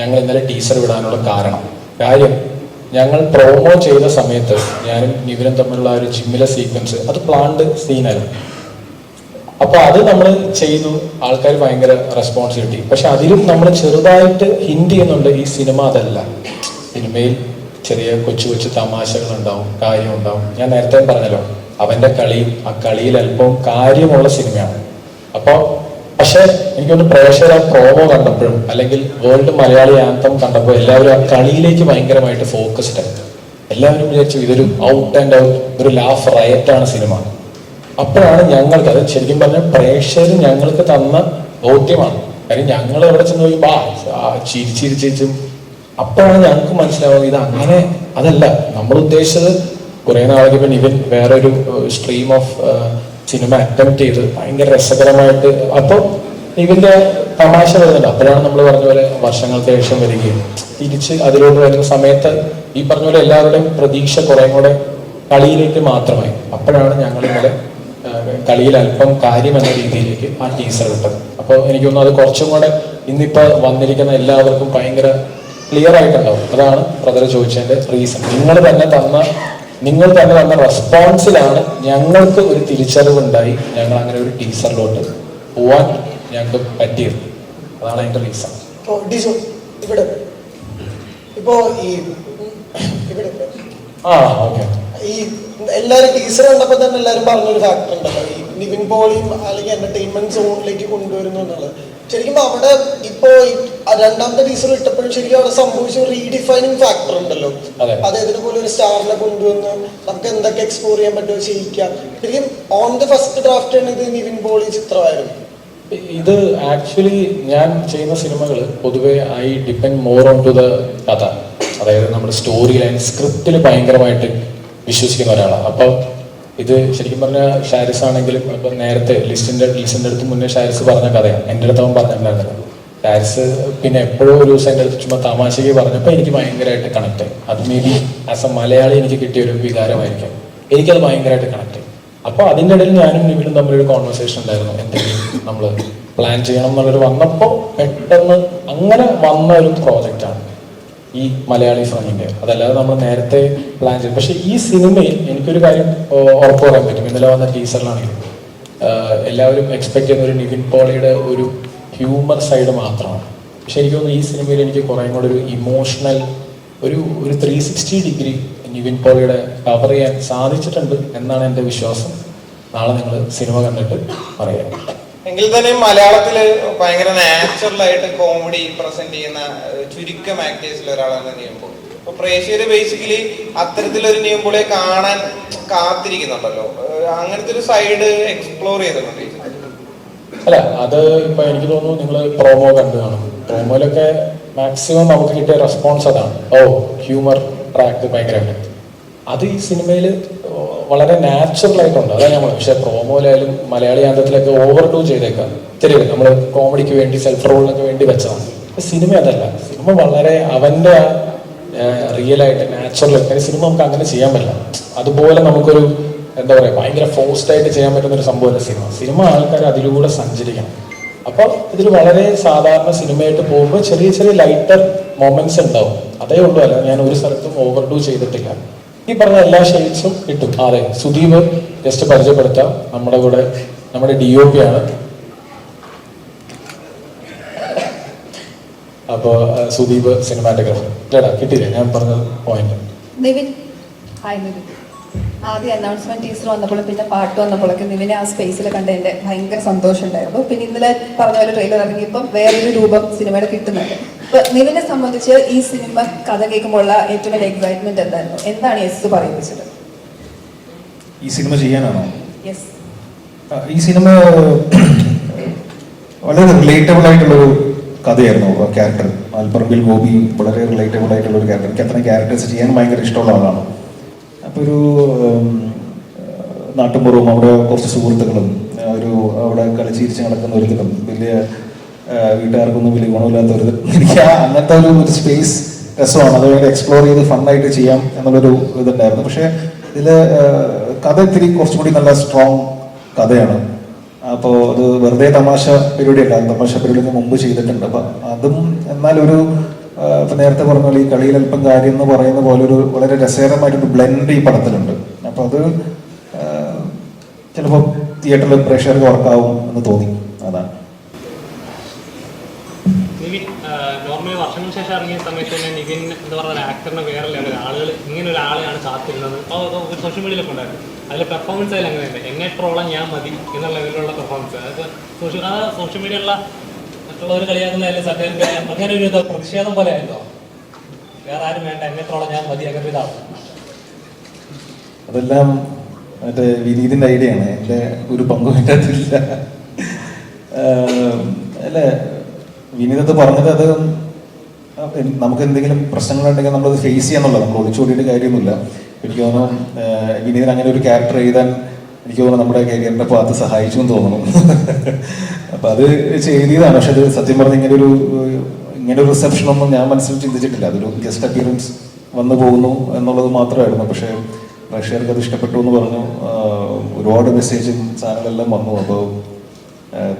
ഞങ്ങൾ ഇന്നലെ ടീസർ വിടാനുള്ള കാര്യം ഞങ്ങൾ പ്രോമോ ചെയ്ത സമയത്ത് ഞാനും ഇവരും തമ്മിലുള്ള ഒരു ജിമ്മിലെ സീക്വൻസ് അത് പ്ലാൻഡ് സീനായിരുന്നു. അപ്പൊ അത് നമ്മൾ ചെയ്തു, ആൾക്കാർ ഭയങ്കര റെസ്പോൺസ് കിട്ടി. പക്ഷെ അതിലും നമ്മൾ ചെറുതായിട്ട് ഹിന്റ് ചെയ്യുന്നുണ്ട് ഈ സിനിമ അതല്ല. സിനിമയിൽ ചെറിയ കൊച്ചു കൊച്ചു തമാശകളുണ്ടാവും, കാര്യമുണ്ടാവും. ഞാൻ നേരത്തെ പറഞ്ഞല്ലോ, അവൻ്റെ കളിയും ആ കളിയിൽ അല്പം കാര്യമുള്ള സിനിമയാണ്. അപ്പോൾ പക്ഷെ എനിക്കൊന്ന് പ്രേക്ഷകർ ആ പ്രോമോ കണ്ടപ്പോഴും അല്ലെങ്കിൽ വേൾഡ് മലയാളി ആന്തം കണ്ടപ്പോൾ എല്ലാവരും ആ കളിയിലേക്ക് ഭയങ്കരമായിട്ട് ഫോക്കസ്ഡ് ആയി. എല്ലാവരും വിചാരിച്ചു ഇതൊരു ഔട്ട് ആൻഡ് ഔട്ട് ഒരു ലാഫ് റയറ്റാണ് സിനിമ. അപ്പോഴാണ് ഞങ്ങൾക്ക് അത് ശരിക്കും പറഞ്ഞാൽ പ്രേക്ഷകർ ഞങ്ങൾക്ക് തന്ന ദൗത്യമാണ്. കാര്യം ഞങ്ങൾ എവിടെ ചെന്ന് നോക്കുമ്പോൾ ചിരിച്ചും അപ്പോഴാണ് ഞങ്ങൾക്ക് മനസ്സിലാവുന്നത് ഇത് അങ്ങനെ അതല്ല നമ്മൾ ഉദ്ദേശിച്ചത്. കുറെ നാളേക്ക് ഇപ്പം ഇവൻ വേറൊരു സ്ട്രീം ഓഫ് സിനിമ അറ്റംപ്റ്റ് ചെയ്ത് ഭയങ്കര രസകരമായിട്ട് അപ്പോൾ ഇവന്റെ തമാശ വരുന്നുണ്ട്. അപ്പോഴാണ് നമ്മൾ പറഞ്ഞ പോലെ വർഷങ്ങൾക്ക് ശേഷം വരികയും തിരിച്ച് അതിലോട്ട് വരുന്ന സമയത്ത് ഈ പറഞ്ഞ പോലെ എല്ലാവരുടെയും പ്രതീക്ഷ കുറെ കൂടെ കളിയിലേക്ക് മാത്രമായി. അപ്പോഴാണ് ഞങ്ങൾ ഇന്നലെ കളിയിൽ അല്പം കാര്യം എന്ന രീതിയിലേക്ക് ആ ടീസർ വിട്ടത്. അപ്പോൾ എനിക്ക് തോന്നുന്നു അത് കുറച്ചും കൂടെ ഇന്നിപ്പോൾ വന്നിരിക്കുന്ന എല്ലാവർക്കും ഭയങ്കര ക്ലിയർ ആയിട്ടുണ്ടാവും. അതാണ് ബ്രദർ ചോദിച്ചതിന്റെ റീസൺ. നിങ്ങൾ തന്നെ തന്ന റെസ്പോൺസിലാണ് ഞങ്ങൾക്ക് ഒരു തിരിച്ചറിവുണ്ടായി. ഞങ്ങൾ അങ്ങനെ ഒരു ടീച്ചറിലോട്ട് പോവാൻ ഞങ്ങൾക്ക് പറ്റിയത്. അതാണ് അതിന്റെ റീസൺ. ഇവിടെ ഇപ്പോ ഈ ഇവിടെ ഓക്കെ. ഈ എല്ലാരും ടീച്ചർ കണ്ടപ്പോ തന്നെ എല്ലാരും പറഞ്ഞൊരു ഫാക്ടർ ഉണ്ടല്ലോ, ഈ നിവിൻ പോളിയും അല്ലെങ്കിൽ എന്റർടൈൻമെന്റ് സോണിലേക്ക് കൊണ്ടുവരുന്നു എന്നുള്ളത്. ശരിക്കും അവിടെ ഇപ്പോ രണ്ടാമത്തെ ടീച്ചർ ഇട്ടപ്പോഴും ശരിക്കും അവിടെ സംഭവിച്ച റീഡിഫൈനിങ് ഫാക്ടർ ഉണ്ടല്ലോ. അതായത് ഇതുപോലെ ഒരു സ്റ്റാറിനെ കൊണ്ടുവന്ന് നമുക്ക് എന്തൊക്കെ എക്സ്പ്ലോർ ചെയ്യാൻ പറ്റുമോ ചെയ്യിക്കാം. ശരിക്കും ഓൺ ദ ഫസ്റ്റ് ഡ്രാഫ്റ്റ് ആണ് ഇത് നിവിൻ പോളി ചിത്രമായിരുന്നു. ഇത് ആക്ച്വലി ഞാൻ ചെയ്യുന്ന സിനിമകൾ പൊതുവെ I depend more on to the കഥ. അതായത് നമ്മുടെ സ്റ്റോറി ലൈൻ സ്ക്രിപ്റ്റിൽ ഭയങ്കരമായിട്ട് വിശ്വസിക്കുന്ന ഒരാളാണ്. അപ്പോൾ ഇത് ശരിക്കും പറഞ്ഞാൽ ഷാരിസ് ആണെങ്കിലും ഇപ്പം നേരത്തെ ലിസ്റ്റിന്റെ അടുത്ത് മുന്നേ ഷാരിസ് പറഞ്ഞ കഥയാണ്. എൻ്റെ അടുത്ത് അവൻ പറഞ്ഞിട്ടുണ്ടായിരുന്നില്ല. ഷാരിസ് പിന്നെ എപ്പോഴും ഒരു ദിവസം എൻ്റെ അടുത്ത് ചുമ്മാ തമാശയ്ക്ക് പറഞ്ഞപ്പോൾ എനിക്ക് ഭയങ്കരമായിട്ട് കണക്ട് ആയി. അത് may be as A Malayali എനിക്ക് കിട്ടിയ ഒരു വികാരമായിരിക്കും. എനിക്കത് ഭയങ്കരമായിട്ട് കണക്ട് ആയി. അപ്പോൾ അതിൻ്റെ ഇടയിൽ ഞാനും നിവിനും തമ്മിലൊരു കോൺവെർസേഷൻ ഉണ്ടായിരുന്നു. എന്തെങ്കിലും നമ്മൾ പ്ലാൻ ചെയ്യണം എന്നുള്ളൊരു വന്നപ്പോൾ പെട്ടെന്ന് അങ്ങനെ വന്ന ഒരു പ്രോജക്റ്റാണ് ഈ മലയാളി ഫ്രമിൻ്റെ. അതല്ലാതെ നമ്മൾ നേരത്തെ പ്ലാൻ ചെയ്തു. പക്ഷെ ഈ സിനിമയിൽ എനിക്കൊരു കാര്യം ഉറപ്പ് പറയാൻ പറ്റും. ഇന്നലെ വന്ന ടീസറിലാണെങ്കിലും എല്ലാവരും എക്സ്പെക്ട് ചെയ്യുന്ന ഒരു നിവിൻ പോളിയുടെ ഒരു ഹ്യൂമർ സൈഡ് മാത്രമാണ്. പക്ഷെ എനിക്ക് തോന്നുന്നു ഈ സിനിമയിൽ എനിക്ക് കുറേ കൂടെ ഒരു ഇമോഷണൽ ഒരു 360 ഡിഗ്രി നിവിൻ പോളിയുടെ കവർ ചെയ്യാൻ സാധിച്ചിട്ടുണ്ട് എന്നാണ് എൻ്റെ വിശ്വാസം. നാളെ നിങ്ങൾ സിനിമ കണ്ടിട്ട് പറയാം. എങ്കിൽ തന്നെ മലയാളത്തില് ഭയങ്കര നാച്ചുറൽ ആയിട്ട് കോമഡി പ്രസന്റ് ചെയ്യുന്ന ചുരുക്കം ആക്ടേഴ്സിൽ ഒരാളാണ് നിവിൻ പോളി. അപ്പൊ പ്രേക്ഷകര് ബേസിക്കലി അത്തരത്തിലൊരു നിവിൻ പോളിയെ കാണാൻ കാത്തിരിക്കുന്നുണ്ടല്ലോ. അങ്ങനത്തെ ഒരു സൈഡ് എക്സ്പ്ലോർ ചെയ്തിട്ടുണ്ട്. അല്ല, അത് ഇപ്പൊ എനിക്ക് തോന്നുന്നു നിങ്ങൾ പ്രോമോ കണ്ടു കാണും. പ്രോമോയിലൊക്കെ മാക്സിമം നമുക്ക് കിട്ടിയ റെസ്പോൺസ് അതാണ്. ഹ്യൂമർ ട്രാക്ക് ഭയങ്കരമായിട്ട് അത് ഈ സിനിമയിൽ വളരെ നാച്ചുറൽ ആയിട്ടുണ്ട്. അതാണ് നമ്മൾ. പക്ഷെ പ്രോമോയിലായാലും മലയാളി ആന്തത്തിലൊക്കെ ഓവർഡൂ ചെയ്തേക്കാം. ശരിയല്ല, നമ്മൾ കോമഡിക്ക് വേണ്ടി സെൽഫ് റോളിനൊക്കെ വേണ്ടി വെച്ചതാണ്. സിനിമ അതല്ല. സിനിമ വളരെ അവന്റെ റിയൽ ആയിട്ട് നാച്ചുറൽ. സിനിമ നമുക്ക് അങ്ങനെ ചെയ്യാൻ പറ്റില്ല. അതുപോലെ നമുക്കൊരു എന്താ പറയുക ഭയങ്കര ഫോഴ്സ്ഡ് ആയിട്ട് ചെയ്യാൻ പറ്റുന്ന ഒരു സംഭവമല്ല സിനിമ. ആൾക്കാർ അതിലൂടെ സഞ്ചരിക്കണം. അപ്പോൾ ഇതിൽ വളരെ സാധാരണ സിനിമയായിട്ട് പോകുമ്പോൾ ചെറിയ ചെറിയ ലൈറ്റർ മൊമെന്റ്സ് ഉണ്ടാവും. അതേ ഉള്ളൂ. അല്ല ഞാൻ ഒരു സ്ഥലത്തും ഓവർഡൂ ചെയ്തിട്ടില്ല. ഈ പറഞ്ഞ എല്ലാ ഷെയ്ഡ്സും കിട്ടും. അതെ, സുദീപ് ജസ്റ്റ് പരിചയപ്പെടുത്താം. നമ്മുടെ കൂടെ നമ്മുടെ DOP ആണ്. അപ്പോൾ സുദീപ് സിനിമാറ്റോഗ്രാഫർ. ഇല്ലടാ, കിട്ടിയില്ലേ ഞാൻ പറഞ്ഞ പോയിന്റ്? നിവിൻ, ഹായ് നിവിൻ. ആദ്യം അനൗൺസ്മെന്റ് ടീച്ചർ വന്നപ്പോഴും പിന്നെ പാട്ട് വന്നപ്പോഴൊക്കെ നിവിനെ ആ സ്പേസിൽ കണ്ടതിന്റെ ഭയങ്കര സന്തോഷം ഉണ്ടായിരുന്നു. പിന്നെ ഇന്നലെ പറഞ്ഞ പോലെ ട്രെയിലർ ഇറങ്ങിയപ്പോൾ വേറൊരു രൂപം സിനിമയുടെ കിട്ടുന്നുണ്ട്. ഇപ്പൊ നിവിനെ സംബന്ധിച്ച് ഈ സിനിമ കഥ കേൾക്കുമ്പോഴുള്ള ഏറ്റവും വലിയ എക്സൈറ്റ്മെന്റ് എന്തായിരുന്നു? എന്താണ് യെസ് പറയിപ്പിച്ചത്? ഈ സിനിമ ചെയ്യാനാണോ? യെസ്. ഈ സിനിമ വളരെ റിലേറ്റബിൾ ആയിട്ടുള്ളൊരു കഥയായിരുന്നു. ക്യാരക്ടർ ആൽപ്പറമ്പിൽ ഗോപി വളരെ റിലേറ്റബിൾ ആയിട്ടുള്ള ഒരു ക്യാരക്ടർ. എനിക്ക് അത്രയും ക്യാരക്ടേഴ്സ് ചെയ്യാൻ ഭയങ്കര ഇഷ്ടമുള്ള ആളാണ്. അപ്പോൾ ഒരു നാട്ടുമ്പുറവും അവിടെ കുറച്ച് സുഹൃത്തുക്കളും ഒരു അവിടെ കളിച്ചിരിച്ച് നടക്കുന്ന ഒരുത്തരും വലിയ വീട്ടുകാർക്കൊന്നും വലിയ ഗുണമില്ലാത്ത ഒരു എനിക്ക് അങ്ങനത്തെ ഒരു സ്പേസ് രസമാണ്. അത് വേണ്ടി എക്സ്പ്ലോർ ചെയ്ത് ഫണ്ണായിട്ട് ചെയ്യാം എന്നുള്ളൊരു ഇതുണ്ടായിരുന്നു. പക്ഷേ ഇതിൽ കഥ ഇത്തിരി കുറച്ചുകൂടി നല്ല സ്ട്രോങ് കഥയാണ്. അപ്പോൾ അത് വെറുതെ തമാശ പരിപാടിയല്ല. തമാശ പരിപാടിക്ക് മുമ്പ് ചെയ്തിട്ടുണ്ട്. അപ്പം അതും എന്നാലൊരു ഇപ്പം നേരത്തെ പറഞ്ഞ പോലെ ഈ കളിയിൽ അല്പം കാര്യം എന്ന് പറയുന്ന പോലെ ഒരു വളരെ രസകരമായിട്ടൊരു ബ്ലെൻഡ് ഈ പടത്തിലുണ്ട്. അപ്പോൾ അത് ചിലപ്പോൾ തിയേറ്ററിൽ പ്രേക്ഷകർക്ക് വർക്കാവും എന്ന് തോന്നി. അതാണ്. നിവിൻ നോർമലി വർഷങ്ങൾക്ക് ശേഷം ഇറങ്ങിയ സമയത്ത് തന്നെ നിവിൻ എന്ന് പറയുന്ന ആക്ടറിന് വേറെ ലെവൽ ആളുകൾ ഇങ്ങനെ ഒരാളെയാണ് കാത്തിരുന്നത്. അപ്പോൾ ഒരു സോഷ്യൽ മീഡിയയിലൊക്കെ ഉണ്ടായിരുന്നു. അതിൽ പെർഫോമൻസ് ആയാലും അങ്ങനെയുണ്ട്, എന്നെ ട്രോളാൻ ഞാൻ മതി എന്നുള്ള ലെവലിലുള്ള പെർഫോമൻസ്. അതായത് സോഷ്യൽ മീഡിയയിലുള്ള മറ്റുള്ളവർ കളിയാക്കുന്നതിൽ സത്യം അങ്ങനെ ഒരു പ്രതിഷേധം പോലെ ആയിരുന്നോ? വേറെ ആരും വേണ്ട, എന്നെ ട്രോളാൻ ഞാൻ മതി, അങ്ങനെ ഇതാണ്. അതെല്ലാം മറ്റേ വിനീതിൻ്റെ ഐഡിയ ആണ്, എൻ്റെ ഒരു പങ്കും എൻ്റെ അതില്ല. അല്ല, വിനീതത്ത് പറഞ്ഞത് അത് നമുക്ക് എന്തെങ്കിലും പ്രശ്നങ്ങളുണ്ടെങ്കിൽ നമ്മളത് ഫേസ് ചെയ്യാന്നുള്ളത്, നമ്മൾ ഒളിച്ചോടിയിട്ട് കാര്യമൊന്നുമില്ല. എനിക്ക് തോന്നുന്നു വിനീതൻ അങ്ങനെ ഒരു ക്യാരക്ടർ എഴുതാൻ എനിക്ക് തോന്നുന്നു നമ്മുടെ കരിയറിൻ്റെ പാത്ത് സഹായിച്ചു എന്ന് തോന്നുന്നു. അപ്പം അത് ചെയ്തതാണ്. പക്ഷെ അത് സത്യം പറഞ്ഞ ഇങ്ങനെ ഒരു റിസപ്ഷനൊന്നും ഞാൻ മനസ്സിൽ ചിന്തിച്ചിട്ടില്ല. അതൊരു ഗസ്റ്റ് അപ്പിയറൻസ് വന്നു പോകുന്നു എന്നുള്ളത് മാത്രമായിരുന്നു. പക്ഷേ പ്രേക്ഷകർക്ക് അത് ഇഷ്ടപ്പെട്ടു എന്ന് പറഞ്ഞു. ഒരുപാട് മെസ്സേജും സാധനങ്ങളെല്ലാം വന്നു. അപ്പോൾ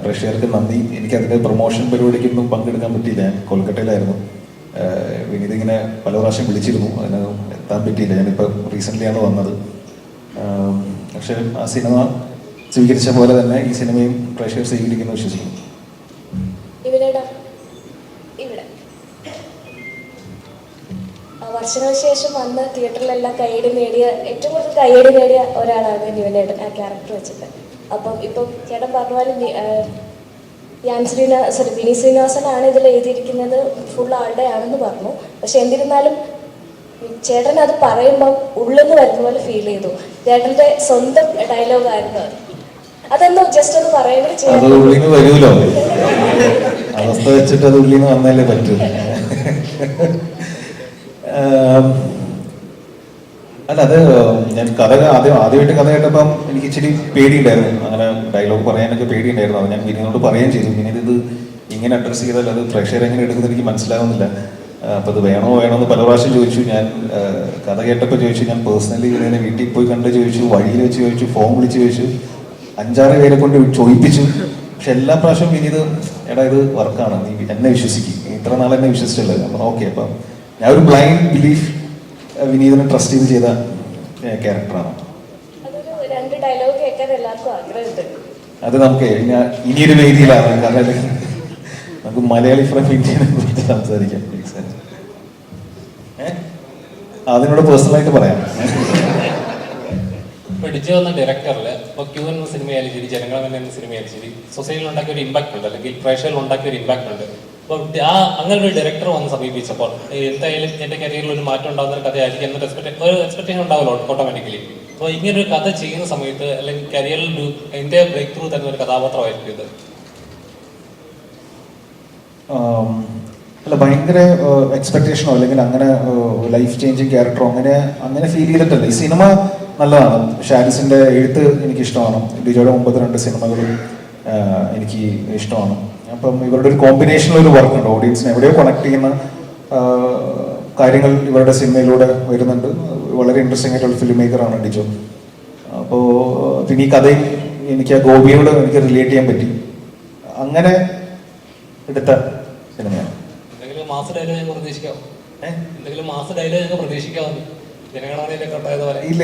പ്രേക്ഷകർക്ക് നന്ദി. എനിക്കതിൻ്റെ പ്രൊമോഷൻ പരിപാടിക്കൊന്നും പങ്കെടുക്കാൻ പറ്റിയില്ല, ഞാൻ കൊൽക്കട്ടയിലായിരുന്നു. വിനീത് ഇങ്ങനെ പല പ്രാവശ്യം വിളിച്ചിരുന്നു, അതിന് എത്താൻ പറ്റിയില്ല. ഞാനിപ്പോൾ റീസെൻ്റ്ലിയാണ് വന്നത്. പക്ഷേ ആ സിനിമ സ്വീകരിച്ച പോലെ തന്നെ ഈ സിനിമയും പ്രേക്ഷകർ സ്വീകരിക്കുന്നു വിശ്വസിക്കുന്നു. വർഷങ്ങൾക്ക് ശേഷം വന്ന് തിയേറ്ററിലെല്ലാം കയ്യടി നേടിയ, ഏറ്റവും കൂടുതൽ കയ്യടി നേടിയ ഒരാളാണ് നിവിനേട്ടൻ ആ ക്യാരക്ടർ വെച്ചിട്ട്. അപ്പം ഇപ്പം ചേട്ടൻ പറഞ്ഞ പോലെ വിനീത് ശ്രീനിവാസനാണ് ഇതിൽ എഴുതിയിരിക്കുന്നത്, ഫുൾ ആളുടെ ആണെന്ന് പറഞ്ഞു. പക്ഷെ എന്നിരുന്നാലും ചേട്ടൻ അത് പറയുമ്പം ഉള്ളെന്ന് വരുന്ന പോലെ ഫീൽ ചെയ്തു. ചേട്ടൻ്റെ സ്വന്തം ഡയലോഗായിരുന്നു. അതൊന്നും ജസ്റ്റ് ഒന്ന് പറയുന്നത് വരുമല്ലോ, അവസ്ഥ വെച്ചിട്ട് അത് ഉള്ളിൽ നിന്ന് വന്നാലേ പറ്റൂ. അല്ല, അത് ഞാൻ ആദ്യമായിട്ട് കഥ കേട്ടപ്പം എനിക്ക് ഇച്ചിരി പേടിയുണ്ടായിരുന്നു. അങ്ങനെ ഡയലോഗ് പറയാനൊക്കെ പേടിയുണ്ടായിരുന്നു. അത് ഞാൻ വിനീതിനോട് പറയുകയും ചെയ്തു, വിനീത് ഇത് ഇങ്ങനെ അഡ്രസ്സ് ചെയ്താൽ അത് പ്രേക്ഷകർ എങ്ങനെ എടുക്കുന്നത് എനിക്ക് മനസ്സിലാവുന്നില്ല. അപ്പോൾ അത് വേണോ എന്ന് പല പ്രാവശ്യം ചോദിച്ചു. ഞാൻ കഥ കേട്ടപ്പോൾ ചോദിച്ചു, ഞാൻ പേഴ്സണലി ഇതിനെ വീട്ടിൽ പോയി കണ്ട് ചോദിച്ചു, വഴിയിൽ വെച്ച് ചോദിച്ചു, ഫോൺ വിളിച്ച് ചോദിച്ചു, 5-6 പേരെ കൊണ്ട് ചോദിപ്പിച്ചു. പക്ഷെ എല്ലാ പ്രാവശ്യവും വിനീത് എടാ ഇത് വർക്കാണ്, നീ എന്നെ വിശ്വസിക്കും, ഇത്ര നാൾ എന്നെ വിശ്വസിച്ചല്ലേ. അപ്പം ഓക്കെ. അപ്പം ഞാൻ ഒരു ബ്ലൈൻഡ് ബിലീഫ് വിനീതിനെ ട്രസ്റ്റ് ചെയ്ത് ചെയ്ത ക്യാരക്ടറാണ്. അത് നമുക്ക് ഇനിയൊരു വേദിയിലാണ്, കാരണം നമുക്ക് മലയാളി ഫ്രം ഇന്ത്യനെ കുറിച്ച് സംസാരിക്കാം. അതിനോട് പേഴ്സണലായിട്ട് പറയാം. പിടിച്ചു വന്ന ഡയറക്ടറിൽ ഇപ്പോൾ ക്യൂ എന്ന സിനിമയായാലും ശരി, ജനങ്ങളെന്ന എന്ന സിനിമയായാലും ശരി, സൊസൈറ്റിയിൽ ഉണ്ടാക്കിയ ഒരു ഇമ്പാക്ട് ഉണ്ട്, അല്ലെങ്കിൽ പ്രേക്ഷകരിൽ ഉണ്ടാക്കിയ ഒരു ഇമ്പാക്ട് ഉണ്ട്. അപ്പോൾ അങ്ങനെ ഒരു ഡയറക്ടർ വന്ന് സമീപിച്ചപ്പോൾ എന്തായാലും എൻ്റെ കരിയറിൽ ഒരു മാറ്റം ഉണ്ടാകുന്ന ഒരു കഥയായിരിക്കും എന്നൊരു എക്സ്പെക്ടേഷൻ ഉണ്ടാവുമല്ലോ ഓട്ടോമാറ്റിക്കലി. അപ്പോൾ ഇങ്ങനൊരു കഥ ചെയ്യുന്ന സമയത്ത് അല്ലെങ്കിൽ കരിയറിൽ എൻ്റെ ബ്രേക്ക് ത്രൂ തരുന്ന ഒരു കഥാപാത്രമായിരിക്കും ഇത്. അല്ല, ഭയങ്കര എക്സ്പെക്ടേഷനോ അല്ലെങ്കിൽ അങ്ങനെ ലൈഫ് ചേഞ്ചിങ് ക്യാരക്ടറോ അങ്ങനെ ഫീൽ ചെയ്തിട്ടല്ല. ഈ സിനിമ നല്ലതാണ്. ഷാരിസിൻ്റെ എഴുത്ത് എനിക്കിഷ്ടമാണ്. ഡിജോയുടെ മുമ്പത്തെ 2 സിനിമകളും എനിക്ക് ഇഷ്ടമാണ്. അപ്പം ഇവരുടെ ഒരു കോമ്പിനേഷനിലൊരു വർക്കുണ്ട്. ഓഡിയൻസിനെ എവിടെയോ കണക്ട് ചെയ്യുന്ന കാര്യങ്ങൾ ഇവരുടെ സിനിമയിലൂടെ വരുന്നുണ്ട്. വളരെ ഇൻട്രസ്റ്റിംഗ് ആയിട്ടുള്ള ഫിലിം മേക്കറാണ് ഡിജോ. അപ്പോൾ പിന്നെ ഈ കഥയും എനിക്ക് ആ ഗോപിയോട് എനിക്ക് റിലേറ്റ് ചെയ്യാൻ പറ്റി. അങ്ങനെ എടുത്ത സിനിമയാണ്. മാസ ഡയലോഗ് പ്രതീക്ഷിക്കാമോ? എന്തെങ്കിലും മാസ ഡയലോഗ് പ്രതീക്ഷിക്കാമോ? ഇല്ല,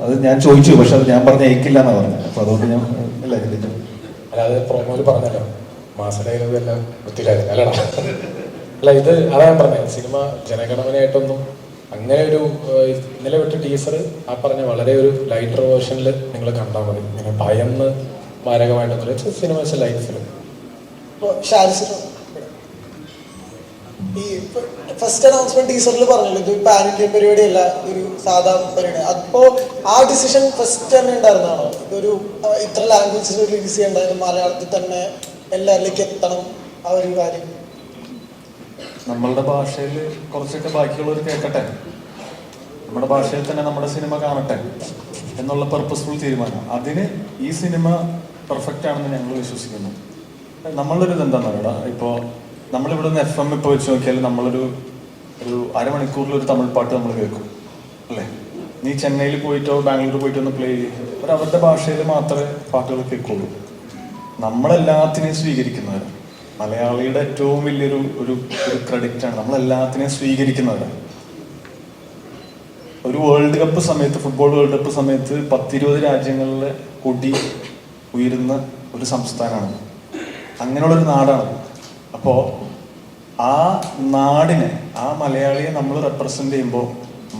അത് ഞാൻ ചോദിച്ചു, പക്ഷെ അത് ഞാൻ പറഞ്ഞ ഏക്കില്ല എന്നാ പറഞ്ഞത്. അപ്പൊ അതുകൊണ്ട് ഞാൻ അല്ലാതെ പ്രൊമോയിൽ പറഞ്ഞല്ലോ മാസ ഡയലോഗ് എല്ലാം വൃത്തിയിലായിരുന്നു അല്ലടാ. അല്ല, ഇത് അതാ ഞാൻ പറഞ്ഞത്, സിനിമ ജനഗണമനയായിട്ടൊന്നും അങ്ങനെ ഒരു ഇന്നലെ വിട്ട ടീസർ ആ പറഞ്ഞ വളരെ ഒരു ലൈറ്റർ വേർഷനിൽ നിങ്ങൾ കണ്ടാൽ മതി. ഇങ്ങനെ ഭയന്ന് മാരകമായിട്ടൊന്നുമില്ല. സിനിമ വെച്ച ലൈറ്റ് ഫിലിം. ഈ ഫസ്റ്റ് അനൗൺസ്മെന്റ് ടീസറിൽ പറഞ്ഞല്ലോ ഇത് പാൻ ഇന്ത്യൻ പരിപാടിയല്ല, ഇതൊരു സാധാരണ പരിപാടി. അപ്പോ ആ ഡിസിഷൻ ഫസ്റ്റ് തന്നെ ഉണ്ടായിരുന്നാണോ? ഇതൊരു ഇത്ര ലാംഗ്വേജിൽ റിലീസ് ചെയ്യണ്ടായിരുന്നു, മലയാളത്തിൽ തന്നെ എല്ലാവരിലേക്ക് എത്തണം ആ ഒരു കാര്യം? നമ്മളുടെ ഭാഷയിൽ കുറച്ചൊക്കെ ബാക്കിയുള്ളവർ കേൾക്കട്ടെ, നമ്മുടെ ഭാഷയിൽ തന്നെ നമ്മുടെ സിനിമ കാണട്ടെ എന്നുള്ള പർപ്പസ്ഫുൾ തീരുമാനം. അതിന് ഈ സിനിമ പെർഫെക്റ്റ് ആണെന്ന് ഞങ്ങൾ വിശ്വസിക്കുന്നു. നമ്മളൊരു ഇതെന്താണെന്ന് പറയുക, ഇപ്പോൾ നമ്മളിവിടെ നിന്ന് FM ഇപ്പോൾ വെച്ച് നോക്കിയാൽ നമ്മളൊരു അരമണിക്കൂറിലൊരു തമിഴ് പാട്ട് നമ്മൾ കേൾക്കും അല്ലേ. നീ ചെന്നൈയിൽ പോയിട്ടോ ബാംഗ്ലൂർ പോയിട്ടോ ഒന്ന് പ്ലേ ചെയ്യും, അവരുടെ ഭാഷയിൽ മാത്രമേ പാട്ടുകൾ കേൾക്കുള്ളൂ. നമ്മളെല്ലാത്തിനെയും സ്വീകരിക്കുന്നവർ, മലയാളിയുടെ ഏറ്റവും വലിയൊരു ഒരു ക്രെഡിറ്റാണ് നമ്മളെല്ലാത്തിനെയും സ്വീകരിക്കുന്നവർ. ഒരു വേൾഡ് കപ്പ് സമയത്ത്, ഫുട്ബോൾ വേൾഡ് കപ്പ് സമയത്ത് 10-20 രാജ്യങ്ങളിലെ കൊടി ഉയരുന്ന ഒരു സംസ്ഥാനമാണ്, അങ്ങനെയുള്ളൊരു നാടാണ്. അപ്പോൾ ആ നാടിനെ, ആ മലയാളിയെ നമ്മൾ റെപ്രസെന്റ് ചെയ്യുമ്പോൾ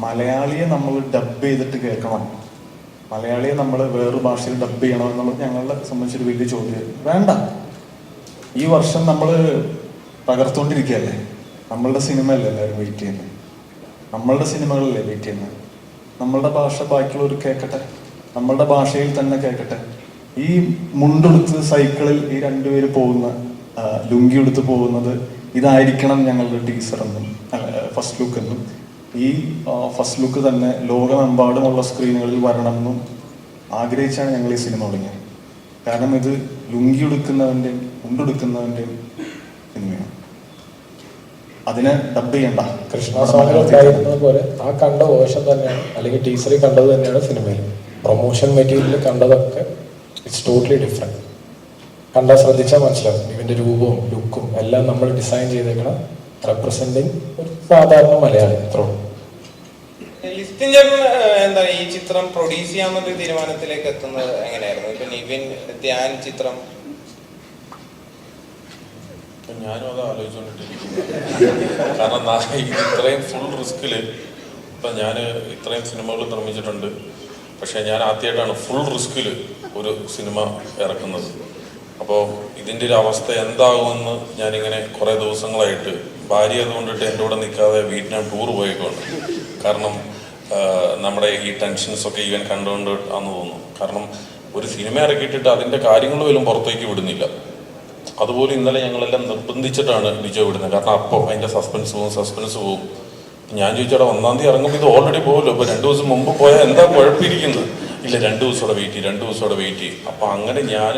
മലയാളിയെ നമ്മൾ ഡബ് ചെയ്തിട്ട് കേൾക്കണം, മലയാളിയെ നമ്മൾ വേറൊരു ഭാഷയിൽ ഡബ് ചെയ്യണം എന്നുള്ളത് ഞങ്ങളെ സംബന്ധിച്ചൊരു വലിയ ചോദ്യം. വേണ്ട, ഈ വർഷം നമ്മൾ പകർത്തുകൊണ്ടിരിക്കുകയല്ലേ, നമ്മളുടെ സിനിമയല്ലേ എല്ലാവരും വെയിറ്റ് ചെയ്യുന്നത്, നമ്മളുടെ സിനിമകളല്ലേ വെയിറ്റ് ചെയ്യുന്നത്. നമ്മളുടെ ഭാഷ ബാക്കിയുള്ളവർ കേൾക്കട്ടെ, നമ്മളുടെ ഭാഷയിൽ തന്നെ കേൾക്കട്ടെ. ഈ മുണ്ടെടുത്ത് സൈക്കിളിൽ ഈ രണ്ടുപേര് പോകുന്ന, ലുങ്കി എടുത്ത് പോകുന്നത് ഇതായിരിക്കണം ഞങ്ങളുടെ ടീസർ എന്നും ഫസ്റ്റ് ലുക്ക് എന്നും, ഈ ഫസ്റ്റ് ലുക്ക് തന്നെ ലോകമെമ്പാടുമുള്ള സ്ക്രീനുകളിൽ വരണം എന്നും ആഗ്രഹിച്ചാണ് ഞങ്ങൾ ഈ സിനിമ തുടങ്ങിയത്. കാരണം ഇത് ലുങ്കി എടുക്കുന്നവൻ്റെയും മുണ്ടെടുക്കുന്നവൻ്റെയും സിനിമയാണ്. അതിനെ ഡബ് ചെയ്യണ്ട. കൃഷ്ണസ്വാമികളുണ്ടായിരുന്നത് പോലെ ആ കണ്ട വേർഷൻ തന്നെയാണ്, അല്ലെങ്കിൽ ടീച്ചറിൽ കണ്ടത് തന്നെയാണ് സിനിമയിൽ. പ്രൊമോഷൻ മെറ്റീരിയലിൽ കണ്ടതൊക്കെ ഇറ്റ്സ് ടോട്ടലി ഡിഫറെൻറ്റ്. കണ്ടാൽ ശ്രദ്ധിച്ചാൽ മനസ്സിലാവും. ഇവൻ്റെ രൂപവും ലുക്കും എല്ലാം നമ്മൾ ഡിസൈൻ ചെയ്തേക്കണം റെപ്രസെൻറ്റിങ് ഒരു സാധാരണ മലയാളി. അത്രയും ലിസ്റ്റിൻ ചേട്ടൻ എന്താ ഈ ചിത്രം പ്രൊഡ്യൂസ് ചെയ്യാമെന്നൊരു തീരുമാനത്തിലേക്ക് എത്തുന്നത് എങ്ങനെയായിരുന്നു? ഇപ്പൊ നിവിൻ ധ്യാൻ ചിത്രം ഞാനും അത് ആലോചിച്ചുകൊണ്ടിട്ടിരിക്കുന്നു. കാരണം ഇത്രയും ഫുൾ റിസ്കിൽ ഇപ്പം ഞാൻ ഇത്രയും സിനിമകൾ നിർമ്മിച്ചിട്ടുണ്ട്, പക്ഷേ ഞാൻ ആദ്യമായിട്ടാണ് ഫുൾ റിസ്കിൽ ഒരു സിനിമ ഇറക്കുന്നത്. അപ്പോൾ ഇതിൻ്റെ ഒരു അവസ്ഥ എന്താകുമെന്ന് ഞാനിങ്ങനെ കുറേ ദിവസങ്ങളായിട്ട്, ഭാര്യ അതുകൊണ്ടിട്ട് എൻ്റെ കൂടെ നിൽക്കാതെ വീട്ടിനാണ് ടൂർ പോയേക്കാണ്. കാരണം നമ്മുടെ ഈ ടെൻഷൻസൊക്കെ ഇവൻ കണ്ടുകൊണ്ട് ആണെന്ന് തോന്നുന്നു. കാരണം ഒരു സിനിമ ഇറക്കിയിട്ടിട്ട് അതിൻ്റെ കാര്യങ്ങൾ പോലും പുറത്തേക്ക് വിടുന്നില്ല. അതുപോലെ ഇന്നലെ ഞങ്ങളെല്ലാം നിർബന്ധിച്ചിട്ടാണ് ലിജോ വിടുന്നത്. കാരണം അപ്പോൾ അതിൻ്റെ സസ്പെൻസ് പോവും. ഞാൻ ചോദിച്ചാൽ 1-ാം തീയതി ഇറങ്ങുമ്പോൾ ഇത് ഓൾറെഡി പോകുമല്ലോ, ഇപ്പോൾ 2 ദിവസം മുമ്പ് പോയാൽ എന്താ കുഴപ്പമിരിക്കുന്നത്? ഇല്ല, 2 ദിവസത്തോടെ വെയിറ്റ് ചെയ്യും. അപ്പം അങ്ങനെ ഞാൻ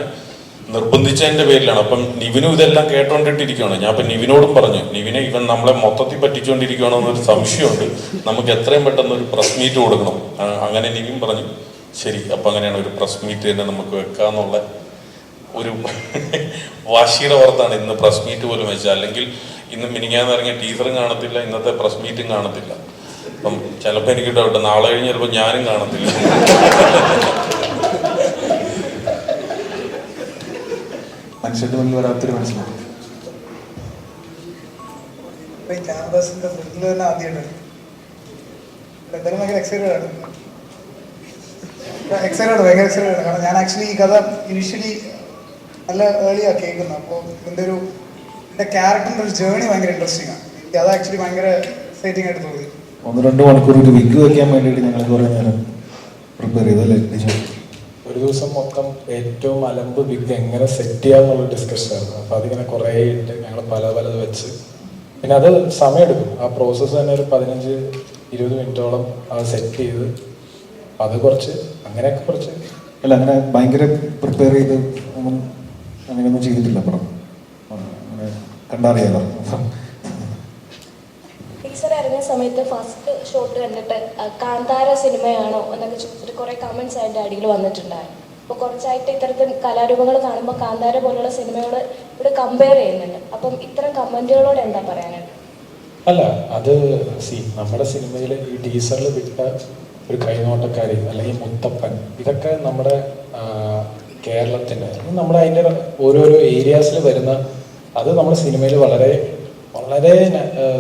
നിർബന്ധിച്ചതിൻ്റെ പേരിലാണ്. അപ്പം നിവിനും ഇതെല്ലാം കേട്ടോണ്ടിട്ടിരിക്കുകയാണ്. ഞാൻ ഇപ്പം നിവിനോടും പറഞ്ഞു, നിവിനെ ഇവൻ നമ്മളെ മൊത്തത്തിൽ പറ്റിച്ചുകൊണ്ടിരിക്കുകയാണോ എന്നൊരു സംശയമുണ്ട്, നമുക്ക് എത്രയും പെട്ടെന്ന് ഒരു പ്രസ് മീറ്റ് കൊടുക്കണം. അങ്ങനെ നിവിൻ പറഞ്ഞു ശരി, അപ്പം അങ്ങനെയാണ് ഒരു പ്രസ് മീറ്റ് തന്നെ നമുക്ക് വെക്കാന്നുള്ള ഒരു വാശിയുടെ പുറത്താണ് ഇന്ന് പ്രസ് മീറ്റ് പോലും വെച്ചത്. അല്ലെങ്കിൽ ഇന്ന് മിനിങ്ങാന്ന് ഇറങ്ങിയ ടീച്ചറും കാണത്തില്ല, ഇന്നത്തെ പ്രസ് മീറ്റും കാണത്തില്ല. അപ്പം ചിലപ്പോൾ എനിക്ക് ഡൗട്ട്, നാളെ കഴിഞ്ഞ് ചിലപ്പോൾ ഞാനും കാണത്തില്ല. മനുഷ്യന്റെ മുന്നിൽ വരാത്തൊരു മനസ്സിലാവും. ക്യാമ്പസിന്റെ ഫ്രണ്ടിൽ തന്നെ ആദ്യമായിട്ട് എന്തായാലും ഭയങ്കര എക്സൈറ്റഡ് ആണ്. ഭയങ്കര എക്സൈറ്റഡ് ആണ്. കാരണം ഞാൻ ആക്ച്വലി ഈ കഥ ഇനിഷ്യലി നല്ല ഏർലിയാ കേൾക്കുന്നത്. അപ്പോൾ എൻ്റെ ക്യാരക്ടറിൻ്റെ ഒരു ജേർണി ഭയങ്കര ഇൻട്രസ്റ്റിംഗ് ആണ്. എനിക്ക് അത് ആക്ച്വലി ഭയങ്കര എക്സൈറ്റിംഗ് ആയിട്ട് തോന്നി. 1-2 മണിക്കൂർ ഒരു വിഗ് വയ്ക്കാൻ വേണ്ടിയിട്ട് ഞങ്ങൾ കുറേ നേരം പ്രിപ്പയർ ചെയ്തല്ലേ. ഒരു ദിവസം മൊത്തം ഏറ്റവും അലമ്പ് വിഗ് എങ്ങനെ സെറ്റ് ചെയ്യാന്നുള്ള ഡിസ്കഷൻ ആയിരുന്നു. അപ്പോൾ അതിങ്ങനെ കുറേ ഇട്ട് ഞങ്ങൾ പലത് വെച്ച്, പിന്നെ അത് സമയമെടുക്കും. ആ പ്രോസസ്സ് തന്നെ ഒരു 15-20 മിനിറ്റോളം അത് സെറ്റ് ചെയ്ത് അത് അങ്ങനെയൊക്കെ കുറച്ച് അല്ല, അങ്ങനെ ഭയങ്കര പ്രിപ്പയർ ചെയ്ത് അങ്ങനെയൊന്നും ചെയ്തിട്ടില്ല. പടം അങ്ങനെ കണ്ടറിയാലോ. ടീച്ചർ ഇറങ്ങിയ സമയത്ത് ഫസ്റ്റ് ഷോട്ട് കണ്ടിട്ട് കാന്താര സിനിമയാണോ എന്നൊക്കെ ചോദിച്ചിട്ട് കുറേ കമൻറ്റ്സ് അതിൻ്റെ അടിയിൽ വന്നിട്ടുണ്ടായിരുന്നു. അപ്പോൾ കുറച്ചായിട്ട് ഇത്തരത്തിൽ കലാരൂപങ്ങൾ കാണുമ്പോൾ കാന്താര പോലുള്ള സിനിമയോട് ഇവിടെ കമ്പയർ ചെയ്യുന്നുണ്ട്. അപ്പം ഇത്തരം കമൻറ്റുകളോട് എന്താ പറയാനായിട്ട്? അല്ല, അത് നമ്മുടെ സിനിമയിൽ ഈ ടീസറിൽ വിട്ട ഒരു കൈനോട്ടക്കാരി അല്ലെങ്കിൽ മുത്തപ്പൻ, ഇതൊക്കെ നമ്മുടെ കേരളത്തിൻ്റെ നമ്മുടെ അതിൻ്റെ ഓരോരോ ഏരിയാസിൽ വരുന്ന, അത് നമ്മുടെ സിനിമയിൽ വളരെ വളരെ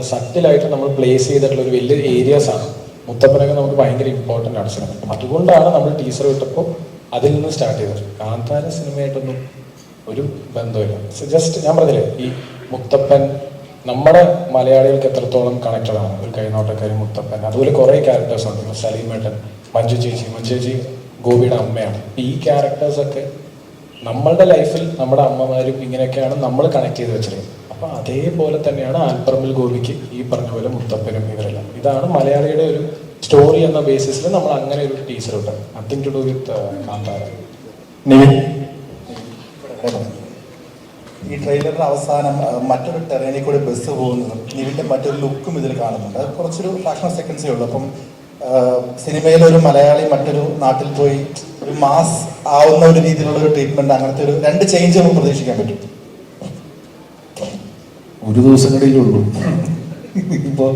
സട്ടിലായിട്ട് നമ്മൾ പ്ലേസ് ചെയ്തിട്ടുള്ള ഒരു വലിയ ഏരിയാസാണ്. മുത്തപ്പനൊക്കെ നമുക്ക് ഭയങ്കര ഇമ്പോർട്ടൻ്റ് ആണ് സിനിമ. അതുകൊണ്ടാണ് നമ്മൾ ടീസർ വിട്ടപ്പോൾ അതിൽ നിന്ന് സ്റ്റാർട്ട് ചെയ്തത്. കാന്താര സിനിമയായിട്ടൊന്നും ഒരു ബന്ധമില്ല. ജസ്റ്റ് ഞാൻ പറഞ്ഞില്ലേ, ഈ മുത്തപ്പൻ നമ്മുടെ മലയാളികൾക്ക് എത്രത്തോളം കണക്റ്റഡ് ആണ്. ഒരു കൈനോട്ടക്കാരി മുത്തപ്പൻ, അതുപോലെ കുറേ ക്യാരക്ടേഴ്സ് ഉണ്ട്. സലീമേട്ടൻ, മഞ്ജു ചേച്ചി ഗോപിയുടെ അമ്മയാണ്. ഈ ക്യാരക്ടേഴ്സൊക്കെ നമ്മളുടെ ലൈഫിൽ നമ്മുടെ അമ്മമാരും ഇങ്ങനെയൊക്കെയാണ് നമ്മൾ കണക്ട് ചെയ്ത് വെച്ചിരുന്നത്. അപ്പോൾ അതേപോലെ തന്നെയാണ് ആൽപ്പറമ്പിൽ ഗോപിക്ക് ഈ പറഞ്ഞ പോലെ മുത്തപ്പനും ഇവരെല്ലാം. ഇതാണ് മലയാളിയുടെ ഒരു സ്റ്റോറി എന്ന ബേസിസിൽ നമ്മൾ അങ്ങനെ ഒരു ടീച്ചർ ഇട്ടത്. Nothing to do with Kantara. Nivin, ഈ ട്രെയിലറിന്റെ അവസാനം മറ്റൊരു ടെറേനിൽ കൂടി ബസ് പോകുന്നതും നിവിൻ്റെ മറ്റൊരു ലുക്കും ഇതിൽ കാണുന്നുണ്ട്. അത് കുറച്ചൊരു ഫ്രാക്ഷൻ ഓഫ് സെക്കൻഡ്സേ ഉള്ളൂ. അപ്പം സിനിമയിലൊരു മലയാളി മറ്റൊരു നാട്ടിൽ പോയി ഒരു മാസ് ആവുന്ന ഒരു രീതിയിലുള്ള ഒരു ട്രീറ്റ്മെന്റ്, അങ്ങനത്തെ ഒരു 2 ചേഞ്ച് നമുക്ക് പ്രതീക്ഷിക്കാൻ പറ്റും. ഒരു ദിവസം കൂടിയേ ഉള്ളൂ. ഇപ്പോൾ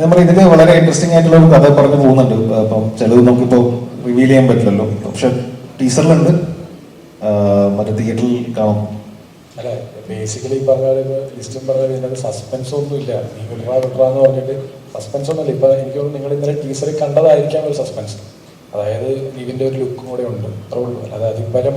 നമ്മൾ ഇതിന് വളരെ ഇൻട്രസ്റ്റിംഗ് ആയിട്ടുള്ള ഒരു കഥ പറഞ്ഞു പോകുന്നുണ്ട്. അപ്പം ചിലത് നമുക്കിപ്പോൾ റിവീൽ ചെയ്യാൻ പറ്റില്ലല്ലോ. പക്ഷെ ടീച്ചറിലുണ്ട്, മറ്റേ തിയേറ്ററിൽ കാണാം. അല്ല ബേസിക്കലി പറഞ്ഞ പോലെ ലിസ്റ്റും പറഞ്ഞ ഇതിനകത്ത് സസ്പെൻസ് ഒന്നും ഇല്ല. നീ വിട്രാന്ന് പറഞ്ഞിട്ട് സസ്പെൻസ് ഒന്നുമില്ല. ഇപ്പൊ എനിക്ക് തോന്നുന്നു നിങ്ങൾ ഇന്നലെ ടീച്ചറിൽ കണ്ടതായിരിക്കാം ഒരു സസ്പെൻസ്. അതായത് ഇതിന്റെ ഒരു ലുക്കും കൂടെ ഉണ്ട്, അത്രേ ഉള്ളൂ. അല്ലാതെ അതിപ്പരം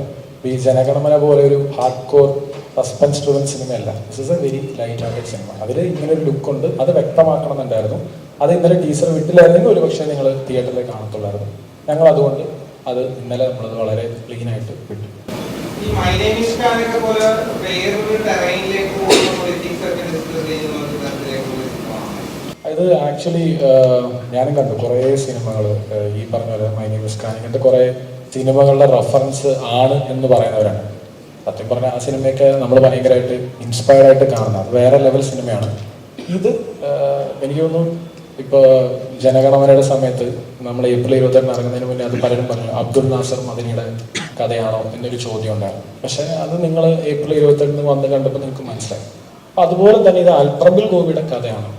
ഈ ജനഗണമന പോലെ ഒരു ഹാർഡ് കോർ സസ്പെൻസ് ഡ്രിവൻ സിനിമയല്ല. This is a very light hearted cinema. അതിൽ ഇങ്ങനെ ഒരു ലുക്ക് ഉണ്ട്, അത് വ്യക്തമാക്കണമെന്നുണ്ടായിരുന്നു. അത് ഇന്നലെ ടീച്ചർ വിട്ടില്ലായിരുന്നെങ്കിൽ ഒരു പക്ഷേ നിങ്ങൾ തിയേറ്ററിൽ കാണത്തുള്ളായിരുന്നു. ഞങ്ങൾ അതുകൊണ്ട് അത് ഇന്നലെ നമ്മളത് വളരെ ക്ലീൻ ആയിട്ട് വിട്ടു. ഈ മൈ നെയിം ഈസ് ഖാൻ ഒക്കെ പോലെ വേറൊരു ടെറൈനിലേക്ക് പോകുന്ന പൊളിറ്റിക്സ് ഒക്കെ ഡിസ്കസ് ചെയ്യുന്ന തരത്തിലേക്ക് ഇത് ആക്ച്വലി ഞാനും കണ്ടു കുറേ സിനിമകൾ ഈ പറഞ്ഞ പോലെ മൈ നെയിം ഈസ് ഖാൻ ഇങ്ങനത്തെ കുറേ സിനിമകളുടെ റെഫറൻസ് ആണ് എന്ന് പറയുന്നവരാണ്. സത്യം പറഞ്ഞാൽ ആ സിനിമയൊക്കെ നമ്മൾ ഭയങ്കരമായിട്ട് ഇൻസ്പയർഡ് ആയിട്ട് കാണുന്നത്. അത് വേറെ ലെവൽ സിനിമയാണ്. ഇത് എനിക്ക് തോന്നുന്നു ഇപ്പോൾ ജനഗണമനയുടെ സമയത്ത് നമ്മൾ ഏപ്രിൽ 28 ഇറങ്ങുന്നതിന് മുന്നേ അത് പലരും പറഞ്ഞു അബ്ദുൽ നാസർ മദനിയുടെ കഥയാണോ എന്നൊരു ചോദ്യം ഉണ്ടായിരുന്നു. പക്ഷേ അത് നിങ്ങൾ ഏപ്രിൽ 28 വന്ന് കണ്ടപ്പോൾ നിങ്ങൾക്ക് മനസ്സിലായി. അപ്പം അതുപോലെ തന്നെ ഇത് അൽപ്രബിൽ ഗോപിയുടെ കഥയാണ്.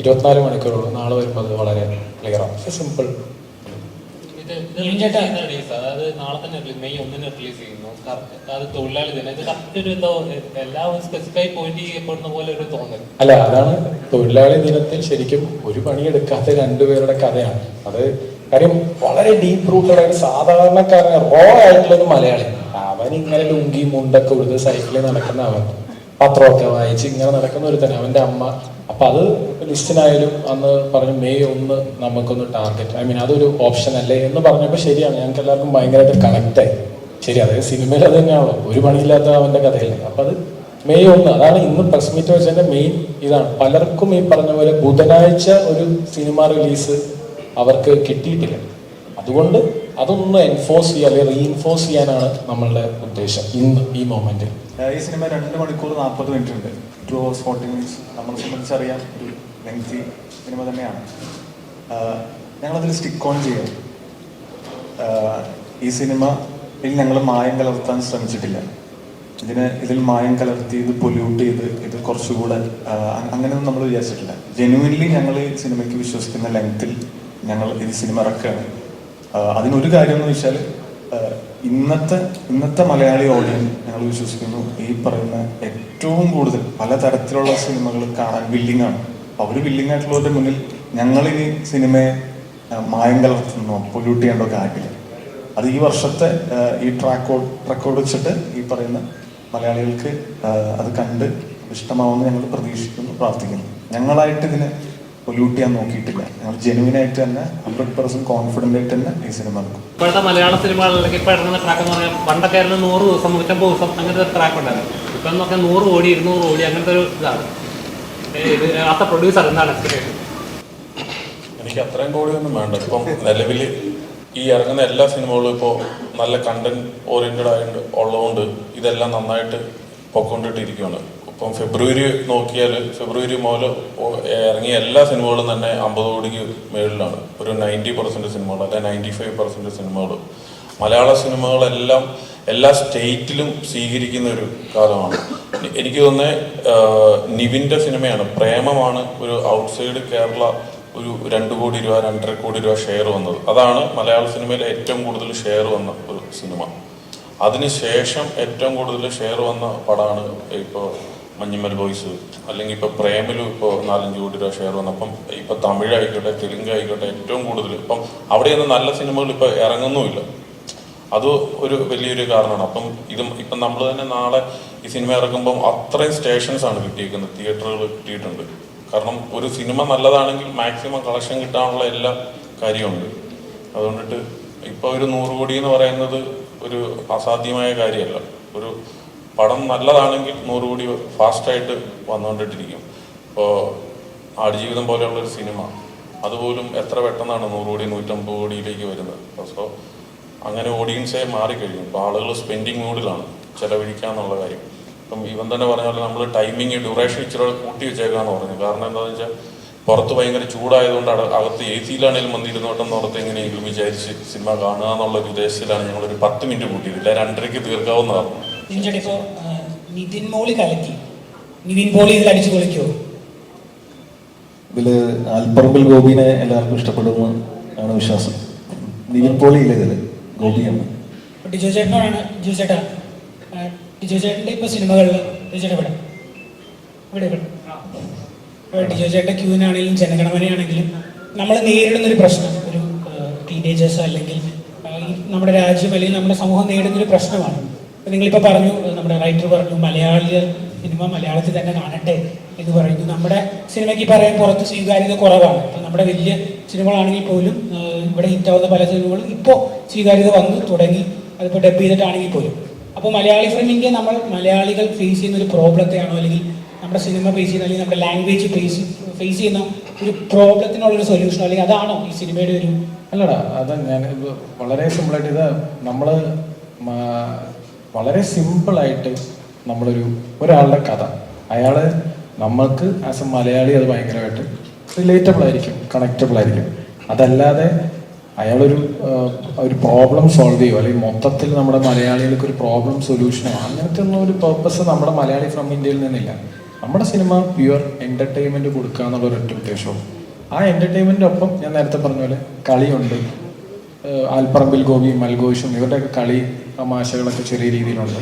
24 മണിക്കൂറുള്ളൂ. നാളെ വരുമ്പോൾ അത് വളരെ ക്ലിയറാണ്. സിമ്പിൾ. അതായത് നാളെ തന്നെ മെയ് 1 റിലീസ് ചെയ്യുന്നു. അത് തൊഴിലാളി ദിനം. ഇത് കറക്റ്റ് ഒരു എല്ലാം സ്പെസിഫൈ പോയിന്റ് ചെയ്യപ്പെടുന്ന പോലെ ഒരു തോന്നൽ. അല്ല, അതാണ് തൊഴിലാളി ദിനത്തിൽ ശരിക്കും ഒരു പണിയെടുക്കാത്ത രണ്ടുപേരുടെ കഥയാണ് അത്. കാര്യം വളരെ ഡീപ്പ് റൂട്ടഡ് ആയിട്ട് സാധാരണക്കാരൻ റോ ആയിട്ടുള്ള ഒരു മലയാളി, അവൻ ഇങ്ങനെ ലുങ്കി മുണ്ടൊക്കെ ഉടുത്ത് സൈക്കിളിൽ നടക്കുന്ന അവൻ, പത്രമൊക്കെ വായിച്ച് ഇങ്ങനെ നടക്കുന്ന ഒരു തന്നെ അവൻ്റെ അമ്മ. അപ്പൊ അത് ലിസ്റ്റിനായാലും അന്ന് പറഞ്ഞു മെയ് 1 നമുക്കൊന്ന് ടാർഗറ്റ്, ഐ മീൻ അതൊരു ഓപ്ഷൻ അല്ലേ എന്ന് പറഞ്ഞപ്പോൾ ശരിയാണ്, ഞങ്ങൾക്ക് എല്ലാവർക്കും ഭയങ്കരമായിട്ട് കണക്റ്റായി. ശരി, അതായത് സിനിമയിൽ അത് തന്നെയാണല്ലോ, ഒരു പണിയില്ലാത്ത അവൻ്റെ കഥയില്ലേ. അപ്പൊ അത് മെയ് 1 അതാണ് ഇന്ന് പ്രസ് മീറ്റ് വെച്ചതിന്റെ മെയിൻ ഇതാണ്. പലർക്കും ഈ പറഞ്ഞ പോലെ ബുധനാഴ്ച ഒരു സിനിമ റിലീസ് അവർക്ക് കിട്ടിയിട്ടില്ല. അതുകൊണ്ട് അതൊന്ന് എൻഫോഴ്സ് ചെയ്യുക അല്ലെങ്കിൽ റീഇൻഫോഴ്സ് ചെയ്യാനാണ് നമ്മളുടെ ഉദ്ദേശം ഇന്ന് ഈ മൊമെന്റിൽ. ഈ സിനിമ 2 മണിക്കൂർ 40 മിനിറ്റ് ഉണ്ട്. 2 hours 40 minutes നമ്മളെ സംബന്ധിച്ചറിയാം ഒരു ലെങ്തി സിനിമ തന്നെയാണ്. ഞങ്ങളതിൽ സ്റ്റിക്ക് ഓൺ ചെയ്യാം. ഈ സിനിമയിൽ ഞങ്ങൾ മായം കലർത്താൻ ശ്രമിച്ചിട്ടില്ല. ഇതിൽ മായം കലർത്തി ഇത് പൊല്യൂട്ട് ചെയ്ത് ഇത് കുറച്ചുകൂടെ അങ്ങനെയൊന്നും നമ്മൾ വിചാരിച്ചിട്ടില്ല. ജെന്യുവൻലി ഞങ്ങൾ ഈ സിനിമയ്ക്ക് വിശ്വസിക്കുന്ന ലെങ്ത്തിൽ ഞങ്ങൾ ഈ സിനിമ ഇറക്കുകയാണ്. അതിനൊരു കാര്യം എന്ന് വെച്ചാൽ ഇന്നത്തെ മലയാളി ഓഡിയൻസ് ഞങ്ങൾ വിശ്വസിക്കുന്നു ഈ പറയുന്ന ഏറ്റവും കൂടുതൽ പലതരത്തിലുള്ള സിനിമകൾ കാണാൻ വില്ലിംഗ് ആണ്. അവർ വില്ലിംഗ് ആയിട്ടുള്ളവരുടെ മുന്നിൽ ഞങ്ങളിനി സിനിമയെ മായം കലർത്തുന്നോ പൊല്യൂട്ട് ചെയ്യേണ്ടോ കാര്യമില്ല. അത് ഈ വർഷത്തെ ഈ റെക്കോർഡ് വെച്ചിട്ട് ഈ പറയുന്ന മലയാളികൾക്ക് അത് കണ്ട് ഇഷ്ടമാവുമെന്ന് ഞങ്ങൾ പ്രതീക്ഷിക്കുന്നു, പ്രാർത്ഥിക്കുന്നു. ഞങ്ങളായിട്ട് ഇതിനെ പൊല്യൂട്ട് ചെയ്യാൻ നോക്കിയിട്ടില്ല. ഞങ്ങൾ ജെനുവിനായിട്ട് തന്നെ 100% കോൺഫിഡൻ്റ് ആയിട്ട് തന്നെ ഈ സിനിമ എടുക്കും. ഇപ്പോഴത്തെ മലയാള സിനിമകളിലേക്ക് ഇപ്പോൾ ഇറങ്ങുന്ന ട്രാക്ക് എന്ന് പറഞ്ഞാൽ പണ്ടൊക്കെ 100 ദിവസം 150 ദിവസം അങ്ങനത്തെ ഒരു ട്രാക്ക് ഉണ്ടായിരുന്നു. ഇപ്പം എന്ന് പറഞ്ഞാൽ 100 കോടി 200 കോടി അങ്ങനത്തെ ഒരു ഇതാണ്. ഇത് ആത്ത പ്രൊഡ്യൂസർ എന്താണ് എക്സ്പെക്ടേഷൻ? എനിക്ക് അത്രയും കോടിയൊന്നും വേണ്ട. ഇപ്പം നിലവിൽ ഈ ഇറങ്ങുന്ന എല്ലാ സിനിമകളും ഇപ്പോൾ നല്ല കണ്ടന്റ് ഓറിയന്റഡ് ആയിട്ട് ഉള്ളതുകൊണ്ട് ഇതെല്ലാം നന്നായിട്ട് പൊക്കൊണ്ടിട്ടിരിക്കുകയാണ്. ഇപ്പം ഫെബ്രുവരി നോക്കിയാൽ ഫെബ്രുവരി മുതൽ ഇറങ്ങിയ എല്ലാ സിനിമകളും തന്നെ 50 കോടിക്ക് മേളിലാണ്. ഒരു 90% സിനിമകൾ അല്ലെ 95% സിനിമകൾ. മലയാള സിനിമകളെല്ലാം എല്ലാ സ്റ്റേറ്റിലും സ്വീകരിക്കുന്ന ഒരു കാലമാണ്. എനിക്ക് തോന്നുന്നത് നിവിൻ്റെ സിനിമയാണ് പ്രേമമാണ് ഒരു ഔട്ട്സൈഡ് കേരള ഒരു 2 കോടി രൂപ 2.5 കോടി രൂപ ഷെയർ വന്നത്. അതാണ് മലയാള സിനിമയിൽ ഏറ്റവും കൂടുതൽ ഷെയർ വന്ന ഒരു സിനിമ. അതിനുശേഷം ഏറ്റവും കൂടുതൽ ഷെയർ വന്ന പടമാണ് ഇപ്പോൾ മഞ്ഞുമൽ ബോയ്സ്, അല്ലെങ്കിൽ ഇപ്പോൾ പ്രേമിലും ഇപ്പോൾ 4-5 കോടി രൂപ ഷെയർ വന്നപ്പം ഇപ്പോൾ തമിഴായിക്കോട്ടെ തെലുങ്ക് ആയിക്കോട്ടെ ഏറ്റവും കൂടുതൽ ഇപ്പം അവിടെയൊന്നും നല്ല സിനിമകൾ ഇപ്പോൾ ഇറങ്ങുന്നുമില്ല. അത് ഒരു വലിയൊരു കാരണമാണ്. അപ്പം ഇപ്പം നമ്മൾ തന്നെ നാളെ ഈ സിനിമ ഇറക്കുമ്പം അത്രയും സ്റ്റേഷൻസ് ആണ് കിട്ടിയിരിക്കുന്നത്, തിയേറ്ററുകൾ കിട്ടിയിട്ടുണ്ട്. കാരണം ഒരു സിനിമ നല്ലതാണെങ്കിൽ മാക്സിമം കളക്ഷൻ കിട്ടാനുള്ള എല്ലാ കാര്യമുണ്ട്. അതുകൊണ്ടിട്ട് ഇപ്പോൾ ഒരു 100 കോടി എന്ന് പറയുന്നത് ഒരു അസാധ്യമായ കാര്യമല്ല. ഒരു പടം നല്ലതാണെങ്കിൽ 100 കോടി ഫാസ്റ്റായിട്ട് വന്നുകൊണ്ടിട്ടിരിക്കും. ഇപ്പോൾ ആടുജീവിതം പോലെയുള്ളൊരു സിനിമ അതുപോലും എത്ര പെട്ടെന്നാണ് 100 കോടി 150 കോടിയിലേക്ക് വരുന്നത്. സോ അങ്ങനെ ഓഡിയൻസേ മാറിക്കഴിഞ്ഞു. ഇപ്പോൾ ആളുകൾ സ്പെൻഡിങ് മൂഡിലാണ്, ചെലവഴിക്കാന്നുള്ള കാര്യം. ഇപ്പം ഇവൻ തന്നെ പറഞ്ഞ പോലെ നമ്മൾ ടൈമിങ് ഡ്യൂറേഷൻ ഇച്ചിരി കൂട്ടി വെച്ചേക്കാന്ന് പറഞ്ഞു. കാരണം എന്താണെന്ന് വെച്ചാൽ പുറത്ത് ഭയങ്കര ചൂടായതുകൊണ്ട് അകത്ത് AC-ലാണെങ്കിലും വന്നിരുന്നോട്ടെന്ന് ഓർത്ത് എങ്ങനെയെങ്കിലും വിചാരിച്ച് സിനിമ കാണുക എന്നുള്ളൊരു ഉദ്ദേശത്തിലാണ് ഞങ്ങളൊരു 10 മിനിറ്റ് കൂട്ടിയില്ല, 2:30 തീർക്കാവുന്ന പറഞ്ഞു. ഇപ്പോൾ നിതിൻ പോളി കലക്കി, നിതിൻ പോളി ഇതിൽ അടിച്ചു പൊളിക്കുമോ? ഇതില് അൽപറമ്പിൽ ഗോപിനെ എല്ലാവർക്കും ഇഷ്ടപ്പെടുമെന്ന് ആണ് വിശ്വാസം. നിവിൻ പോളി ഇല്ല ഇതില്, ഗോപിയാണ്. ജിജോ ചേട്ടനോടാണ്. ജിജോ ചേട്ടാ, ടിജോ ചേട്ടൻ്റെ ഇപ്പോൾ സിനിമകളിൽ ചേട്ടൻ ഇവിടെ ഇവിടെ ഇവിടെ ടിജോ ചേട്ടൻ്റെ ക്യൂവിനാണെങ്കിലും ജനഗണമനയാണെങ്കിലും നമ്മൾ നേരിടുന്നൊരു പ്രശ്നം ഒരു ടീനേജേഴ്സ് അല്ലെങ്കിൽ നമ്മുടെ രാജ്യം അല്ലെങ്കിൽ നമ്മുടെ സമൂഹം നേരിടുന്നൊരു പ്രശ്നമാണ്. നിങ്ങളിപ്പോൾ പറഞ്ഞു, നമ്മുടെ റൈറ്റർ പറഞ്ഞു മലയാളികൾ സിനിമ മലയാളത്തിൽ തന്നെ കാണട്ടെ എന്ന് പറയുന്നു. നമ്മുടെ സിനിമയ്ക്ക് പറയാൻ പുറത്ത് സ്വീകാര്യത കുറവാണ്. ഇപ്പം നമ്മുടെ വലിയ സിനിമകളാണെങ്കിൽ പോലും ഇവിടെ ഹിറ്റാവുന്ന പല സിനിമകളും ഇപ്പോൾ സ്വീകാര്യത വന്ന് തുടങ്ങി, അതിപ്പോൾ ഡബ് ചെയ്തിട്ടാണെങ്കിൽ പോലും. അപ്പോൾ മലയാളി ഫിലിം ഇന്ത്യ നമ്മൾ മലയാളികൾ ഫേസ് ചെയ്യുന്ന ഒരു പ്രോബ്ലത്തെയാണോ അല്ലെങ്കിൽ നമ്മുടെ സിനിമ ഫേസ് ചെയ്യുന്ന അല്ലെങ്കിൽ നമ്മുടെ ലാംഗ്വേജ് ഫേസ് ചെയ്യുന്ന ഒരു പ്രോബ്ലത്തിനുള്ളൊരു സൊല്യൂഷനോ അല്ലെങ്കിൽ അതാണോ ഈ സിനിമയുടെ ഒരു? അല്ലടാ, അത് ഞാൻ വളരെ സിമ്പിളായിട്ട് ഇത് നമ്മൾ വളരെ സിമ്പിളായിട്ട് ഒരാളുടെ കഥ അയാൾ നമ്മൾക്ക് ആസ് എ മലയാളി അത് ഭയങ്കരമായിട്ട് റിലേറ്റബിൾ ആയിരിക്കും, കണക്റ്റബിൾ ആയിരിക്കും. അതല്ലാതെ ഒരു പ്രോബ്ലം സോൾവ് ചെയ്യുമോ അല്ലെങ്കിൽ മൊത്തത്തിൽ നമ്മുടെ മലയാളികൾക്ക് ഒരു പ്രോബ്ലം സൊല്യൂഷനോ അങ്ങനത്തെ ഒന്നും ഒരു പേർപ്പസ് നമ്മുടെ മലയാളി ഫ്രം ഇന്ത്യയിൽ നിന്നില്ല. നമ്മുടെ സിനിമ പ്യുവർ എൻ്റർടൈൻമെൻറ്റ് കൊടുക്കുക എന്നുള്ള ഒരൊറ്റ ഉദ്ദേശവും. ആ എൻ്റർടൈൻമെൻറ്റിൻ്റെ ഒപ്പം ഞാൻ നേരത്തെ പറഞ്ഞ പോലെ കളിയുണ്ട്. ആൽപ്പറമ്പിൽ ഗോപിയും മൽഘോഷും ഇവരുടെയൊക്കെ കളി തമാശകളൊക്കെ ചെറിയ രീതിയിലുണ്ട്.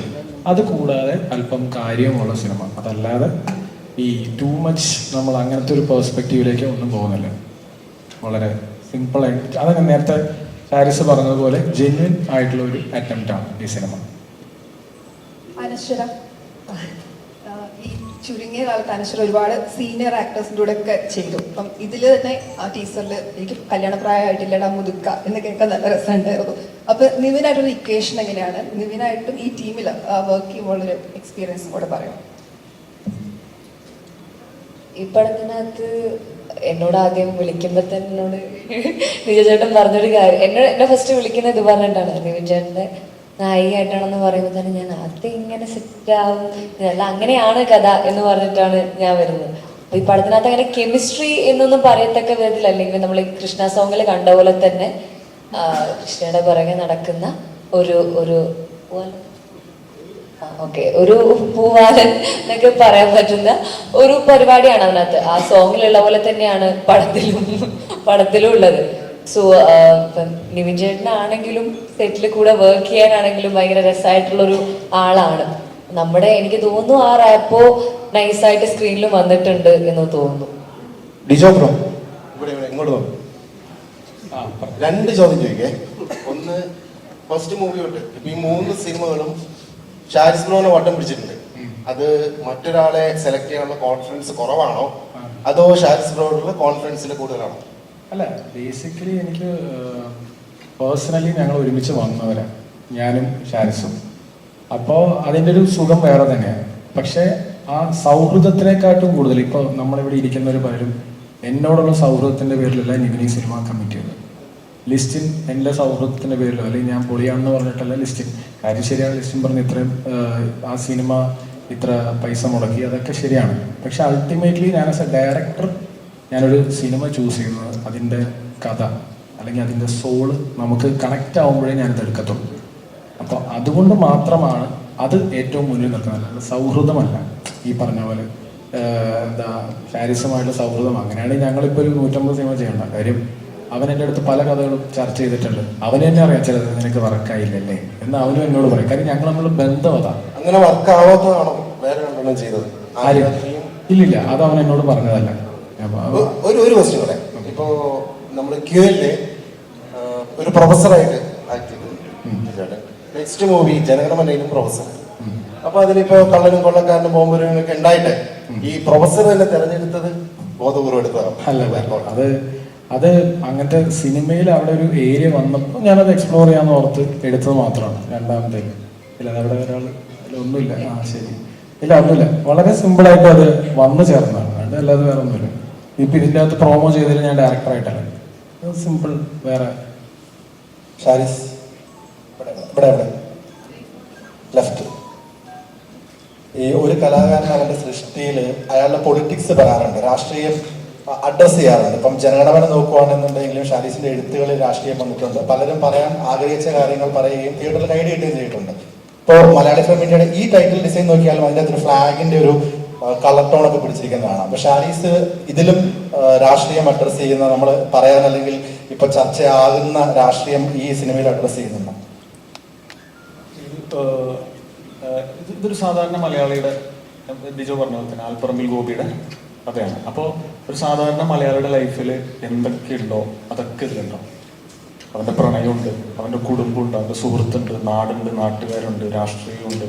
അത് കൂടാതെ അല്പം കാര്യമുള്ള സിനിമ, അതല്ലാതെ ഈ ടൂ മച്ച് നമ്മൾ അങ്ങനത്തെ ഒരു പെർസ്പെക്റ്റീവിലേക്ക് ഒന്നും പോകുന്നില്ല. വളരെ സിമ്പിളായിട്ട് അതങ്ങനെ നേരത്തെ ഹാരിസ് പറഞ്ഞതുപോലെ ജെന്യുവൻ ആയിട്ടുള്ള ഒരു അറ്റംപ്റ്റാണ് ഈ സിനിമ. അനശ്വര, ഈ ചുരുങ്ങിയ കാലത്ത് അനശ്വര ഒരുപാട് സീനിയർ ആക്ടേഴ്സിൻ്റെ കൂടെ ഒക്കെ ചെയ്തു. അപ്പം ഇതിൽ തന്നെ ആ ടീച്ചറിൽ എനിക്ക് കല്യാണപ്രായമായിട്ടില്ലടാ മുതുക്ക എന്ന് കേൾക്കാൻ നല്ല രസമുണ്ടായിരുന്നു. അപ്പം നിവിനായിട്ടൊരു ഇക്വേഷൻ എങ്ങനെയാണ് നിവിനായിട്ടും ഈ ടീമിൽ വർക്ക് ചെയ്യുമ്പോഴൊരു എക്സ്പീരിയൻസ് കൂടെ പറയാം. ഈ പടത്തിനകത്ത് എന്നോട് ആദ്യം വിളിക്കുമ്പോൾ തന്നെ എന്നോട് നിവിൻ ചേട്ടൻ പറഞ്ഞൊരു കാര്യം, എന്നെ ഫസ്റ്റ് വിളിക്കുന്നത് ഇത് പറഞ്ഞിട്ടാണ്. നിവിൻ ചേട്ടൻ്റെ നായികയായിട്ടാണെന്ന് പറയുമ്പോൾ തന്നെ ഞാൻ അത് ഇങ്ങനെ സെറ്റാവും, അല്ല അങ്ങനെയാണ് കഥ എന്ന് പറഞ്ഞിട്ടാണ് ഞാൻ വരുന്നത്. അപ്പോൾ ഈ പടത്തിനകത്ത് അങ്ങനെ കെമിസ്ട്രി എന്നൊന്നും പറയത്തക്ക വിധത്തിൽ, അല്ലെങ്കിൽ നമ്മൾ കൃഷ്ണ സോങ്ങിൽ കണ്ട പോലെ തന്നെ കൃഷ്ണയുടെ പുറകെ നടക്കുന്ന ഒരു ഒരു പൂവാലൻ എന്നൊക്കെ പറയാൻ പറ്റുന്ന ഒരു പരിപാടിയാണ് അതിനകത്ത്. ആ സോങ്ങിലുള്ള പോലെ തന്നെയാണ് പടത്തിലും ഉള്ളത്. സോ ഇപ്പം നിവിൻ ചേട്ടനാണെങ്കിലും സെറ്റിൽ കൂടെ വർക്ക് ചെയ്യാനാണെങ്കിലും ഭയങ്കര രസമായിട്ടുള്ളൊരു ആളാണ്. എനിക്ക് തോന്നുന്നു ആ റാപ്പോ നൈസായിട്ട് സ്ക്രീനിൽ വന്നിട്ടുണ്ട് എന്ന് തോന്നുന്നു. ഡിജോ ബ്രോ ഇവിടെ ഇങ്ങോട്ട് നോക്കും. 2 ചോദ്യം ചോദിക്കേ. ഒന്ന്, ഫസ്റ്റ് മൂവി തൊട്ട് ഇപ്പൊ ഈ 3 സിനിമകളും ഷാരിസ് ബ്രോനെ വട്ടം പിടിച്ചിട്ടുണ്ട്. അത് മറ്റൊരാളെ സെലക്ട് ചെയ്യാനുള്ള കോൺഫിഡൻസ് കുറവാണോ അതോ ഷാരിസ് ബ്രോയോടുള്ള കോൺഫിഡൻസിൽ കൂടുതലാണോ? അല്ല, ബേസിക്കലി എനിക്ക് പേഴ്സണലി ഞങ്ങൾ ഒരുമിച്ച് വന്നവരാണ്, ഞാനും ഷാരിസും. അപ്പോൾ അതിൻ്റെ ഒരു സുഖം വേറെ തന്നെയാണ്. പക്ഷേ ആ സൗഹൃദത്തിനെക്കാട്ടും കൂടുതൽ ഇപ്പോൾ നമ്മളിവിടെ ഇരിക്കുന്നവർ പലരും എന്നോടുള്ള സൗഹൃദത്തിൻ്റെ പേരിലല്ല നിവിൻ സിനിമ കമ്മിറ്റ് ചെയ്തത്. ലിസ്റ്റിൻ എൻ്റെ സൗഹൃദത്തിൻ്റെ പേരിലോ അല്ലെങ്കിൽ ഞാൻ പൊളിയാണെന്ന് പറഞ്ഞിട്ടല്ല ലിസ്റ്റിൻ. കാര്യം ശരിയാണ്, ലിസ്റ്റിൻ പറഞ്ഞ് ഇത്രയും ആ സിനിമ ഇത്ര പൈസ മുടക്കി, അതൊക്കെ ശരിയാണ്. പക്ഷെ അൾട്ടിമേറ്റ്ലി ഞാൻ ആസ് എ ഡയറക്ടർ ഞാനൊരു സിനിമ ചൂസ് ചെയ്യുന്നത് അതിൻ്റെ കഥ അല്ലെങ്കിൽ അതിൻ്റെ സോള് നമുക്ക് കണക്റ്റ് ആകുമ്പോഴേ ഞാനിത് എടുക്കത്തുള്ളൂ. അപ്പോൾ അതുകൊണ്ട് മാത്രമാണ് അത് ഏറ്റവും മുന്നിൽ നിൽക്കുന്നത്. സൗഹൃദമല്ല ഈ പറഞ്ഞ പോലെ ഹാരിസുമായിട്ടുള്ള സൗഹൃദം. അങ്ങനെയാണെങ്കിൽ ഞങ്ങളിപ്പോൾ ഒരു 150 സിനിമ ചെയ്യേണ്ട കാര്യം. അവൻ എൻ്റെ അടുത്ത് പല കഥകളും ചർച്ച ചെയ്തിട്ടുണ്ട്. അവന് തന്നെ അറിയാം ചിലത് നിനക്ക് വർക്കായില്ലല്ലേ എന്ന് അവനും എന്നോട് പറയും. കാര്യം ഞങ്ങൾ നമ്മൾ ബന്ധം അതാണ്. അങ്ങനെ വർക്കാവാത്തതാണോ വേറെ രണ്ടെണ്ണം ചെയ്തത്? ഇല്ലില്ല, അത് അവൻ എന്നോട് പറഞ്ഞതല്ല. ഒരു ക്വസ്റ്റ്യൻ പറയാം. ഇപ്പോ നമ്മുടെ ക്യൂഎല്ല് ഒരു പ്രൊഫസറായിട്ട് ആക്ട് ചെയ്തു. നെക്സ്റ്റ് മൂവി ജനഗണമനയിലും പ്രൊഫസർ. അപ്പൊ അതിലിപ്പോ കള്ളനും കൊള്ളക്കാരനും ബോംബരും ഒക്കെ ഉണ്ടായിട്ട് ഈ പ്രൊഫസർ തന്നെ തെരഞ്ഞെടുത്തത് ബോധപൂർവ്വം എടുത്തതാണ്? അല്ല, അത് അങ്ങനത്തെ സിനിമയിൽ അവിടെ ഒരു ഏരിയ വന്നപ്പോൾ ഞാനത് എക്സ്പ്ലോർ ചെയ്യാന്ന് ഓർത്ത് എടുത്തത് മാത്രമാണ്. രണ്ടാമത്തെ ഇല്ല, അവിടെ ഒരാൾ ഒന്നുമില്ല. ശരി, ഇല്ല ഒന്നുമില്ല. വളരെ സിമ്പിളായിട്ട് അത് വന്നു ചേർന്നതാണ്. അല്ലാതെ വേറെ ഒന്നുമില്ല. ഇപ്പൊ ഇതിൻ്റെ അകത്ത് പ്രോമോ ചെയ്തതിൽ ഞാൻ ഡയറക്ടറായിട്ടല്ല, സിമ്പിൾ. വേറെ ഷാരിസ് ഇവിടെ ലെഫ്റ്റ്. ഈ ഒരു കലാകാരൻ അവന്റെ സൃഷ്ടിയിൽ അയാളുടെ പൊളിറ്റിക്സ് പറയാറുണ്ട്, രാഷ്ട്രീയം അഡ്രസ് ചെയ്യാറുണ്ട്. ഇപ്പം ജനഗണമന നോക്കുകയാണെന്നുണ്ടെങ്കിലും ഷാരിസിന്റെ എഴുത്തുകളിൽ രാഷ്ട്രീയം വന്നിട്ടുണ്ട്. പലരും പറയാൻ ആഗ്രഹിച്ച കാര്യങ്ങൾ പറയുകയും തിയേറ്ററിൽ കൈ കിട്ടുകയും ചെയ്തിട്ടുണ്ട്. ഇപ്പോൾ മലയാളി ഫിലിം ഇന്ത്യയുടെ ഈ ടൈറ്റിൽ ഡിസൈൻ നോക്കിയാലും അതിൻ്റെ അകത്തൊരു ഫ്ലാഗിന്റെ ഒരു കളർ ടോണൊക്കെ പിടിച്ചിരിക്കുന്നതാണ്. അപ്പൊ ഷാരിസ് ഇതിലും രാഷ്ട്രീയം അഡ്രസ് ചെയ്യുന്ന, നമ്മൾ പറയാൻ അല്ലെങ്കിൽ ഇപ്പൊ ചർച്ചയാകുന്ന രാഷ്ട്രീയം ഈ സിനിമയിൽ അഡ്രസ് ചെയ്യുന്നുണ്ട്? ഇതൊരു സാധാരണ മലയാളിയുടെ, ഡിജോ പറഞ്ഞ പോലെ തന്നെ ആൽപ്പറമ്പിൽ ഗോപിയുടെ കഥയാണ്. അപ്പോൾ ഒരു സാധാരണ മലയാളിയുടെ ലൈഫിൽ എന്തൊക്കെയുണ്ടോ അതൊക്കെ ഇതിലുണ്ടോ. അവൻ്റെ പ്രണയമുണ്ട്, അവൻ്റെ കുടുംബമുണ്ട്, അവൻ്റെ സുഹൃത്തുണ്ട്, നാടുണ്ട്, നാട്ടുകാരുണ്ട്, രാഷ്ട്രീയമുണ്ട്,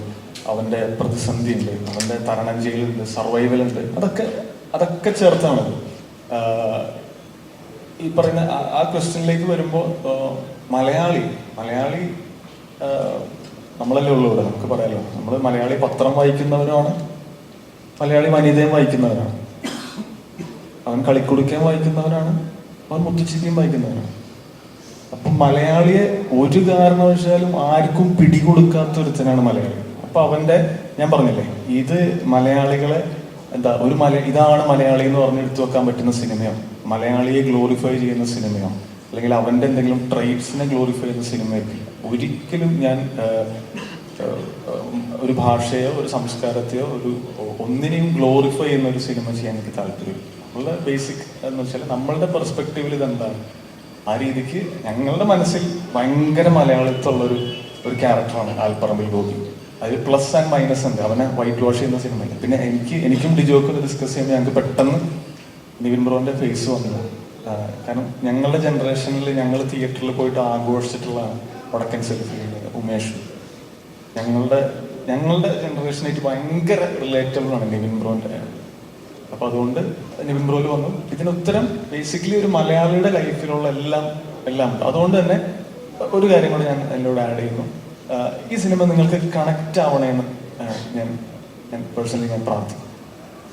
അവൻ്റെ പ്രതിസന്ധിയുണ്ട്, അവൻ്റെ തരണം ചെയ്യലുണ്ട്, സർവൈവലുണ്ട്, അതൊക്കെ ചേർത്താണത്. ഈ പറയുന്ന ആ ക്വസ്റ്റ്യനിലേക്ക് വരുമ്പോൾ മലയാളി നമ്മളല്ലേ ഉള്ളൂ ഇവിടെ, നമുക്ക് പറയാലോ. നമ്മൾ മലയാളി പത്രം വായിക്കുന്നവരാണ്, മലയാളി വനിതയും വായിക്കുന്നവരാണ്, അവൻ കളിക്കുടുക്കയും വായിക്കുന്നവരാണ്, അവൻ മുത്തുച്ചിരിയും വായിക്കുന്നവരാണ്. അപ്പം മലയാളിയെ ഒരു കാരണവശാലും ആർക്കും പിടികൊടുക്കാത്ത ഒരുത്തനാണ് മലയാളി. അപ്പൊ അവന്റെ, ഞാൻ പറഞ്ഞില്ലേ, ഇത് മലയാളികളെ ഇതാണ് മലയാളി എന്ന് പറഞ്ഞ് എടുത്തു വെക്കാൻ പറ്റുന്ന സിനിമയാണ്, മലയാളിയെ ഗ്ലോറിഫൈ ചെയ്യുന്ന സിനിമയാണ്, അല്ലെങ്കിൽ അവന്റെ എന്തെങ്കിലും ട്രൈബ്സിനെ ഗ്ലോറിഫൈ ചെയ്യുന്ന സിനിമയായിരിക്കും. ഒരിക്കലും ഞാൻ ഒരു ഭാഷയോ ഒരു സംസ്കാരത്തെയോ ഒന്നിനെയും ഗ്ലോറിഫൈ ചെയ്യുന്ന ഒരു സിനിമ ചെയ്യാൻ എനിക്ക് താല്പര്യമില്ല. നമ്മളുടെ ബേസിക് എന്ന് വെച്ചാൽ നമ്മളുടെ പെർസ്പെക്റ്റീവിൽ ഇതെന്താണ്, ആ രീതിക്ക് ഞങ്ങളുടെ മനസ്സിൽ ഭയങ്കര മലയാളിത്തമുള്ളൊരു ക്യാരക്ടറാണ് ആൽപ്പറമ്പിൽ ഗോപി. അതിൽ പ്ലസ് ആൻഡ് മൈനസ് ഉണ്ട്. അവനെ വൈറ്റ് വാഷ് ചെയ്യുന്ന സിനിമയില്ല. പിന്നെ എനിക്കും ഡിജോക്കും ഡിസ്കസ് ചെയ്യുമ്പോൾ ഞങ്ങൾക്ക് പെട്ടെന്ന് നിവിൻ ബ്രോന്റെ ഫേസ് വന്നില്ല. കാരണം ഞങ്ങളുടെ ജനറേഷനിൽ ഞങ്ങൾ തിയേറ്ററിൽ പോയിട്ട് ആഘോഷിച്ചിട്ടുള്ളതാണ് വടക്കൻ സെൽഫി, ഉമേഷ്. ഞങ്ങളുടെ ജനറേഷനായിട്ട് ഭയങ്കര റിലേറ്റബിൾ ആണ് നിവിൻ ബ്രോന്റെ. അപ്പൊ അതുകൊണ്ട് നിവിൻ ബ്രോയിൽ വന്നു. ഇതിന് ഉത്തരം ബേസിക്കലി ഒരു മലയാളിയുടെ ലൈഫിലുള്ള എല്ലാം ഉണ്ട്. അതുകൊണ്ട് തന്നെ ഒരു കാര്യം കൂടി ഞാൻ എന്നോട് ആഡ് ചെയ്യുന്നു. ഈ സിനിമ നിങ്ങൾക്ക് കണക്റ്റ് ആവണേന്ന് ഞാൻ പേഴ്സണലി ഞാൻ പ്രാർത്ഥിക്കും.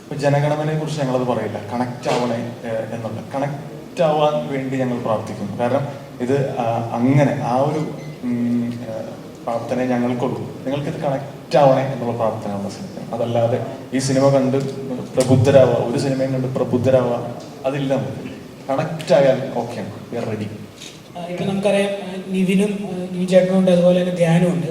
ഇപ്പൊ ജനഗണമനയെ കുറിച്ച് ഞങ്ങളത് പറയില്ല, കണക്റ്റ് ആവണേ എന്നുള്ള, കണക്റ്റ് ആവാൻ വേണ്ടി ഞങ്ങൾ പ്രാർത്ഥിക്കുന്നു. കാരണം ഇത് അങ്ങനെ ആ ഒരു പ്രാർത്ഥനയെ ഞങ്ങൾക്കുള്ളൂ. നിങ്ങൾക്കിത് കണക്റ്റ് ആവണേ എന്നുള്ള പ്രാർത്ഥനയുള്ള സിനിമ. അതല്ലാതെ ഈ സിനിമ കണ്ട് പ്രബുദ്ധരാവുക, ഒരു സിനിമയും കണ്ട് പ്രബുദ്ധരാവുക, അതില്ല. കണക്റ്റ് ആയാൽ ഓക്കെയാണ്, വി ആർ റെഡി. ഇപ്പം നമുക്കറിയാം നിവിനും നിവിൻ ചേട്ടനും ഉണ്ട്, അതുപോലെ തന്നെ ധ്യാനും ഉണ്ട്.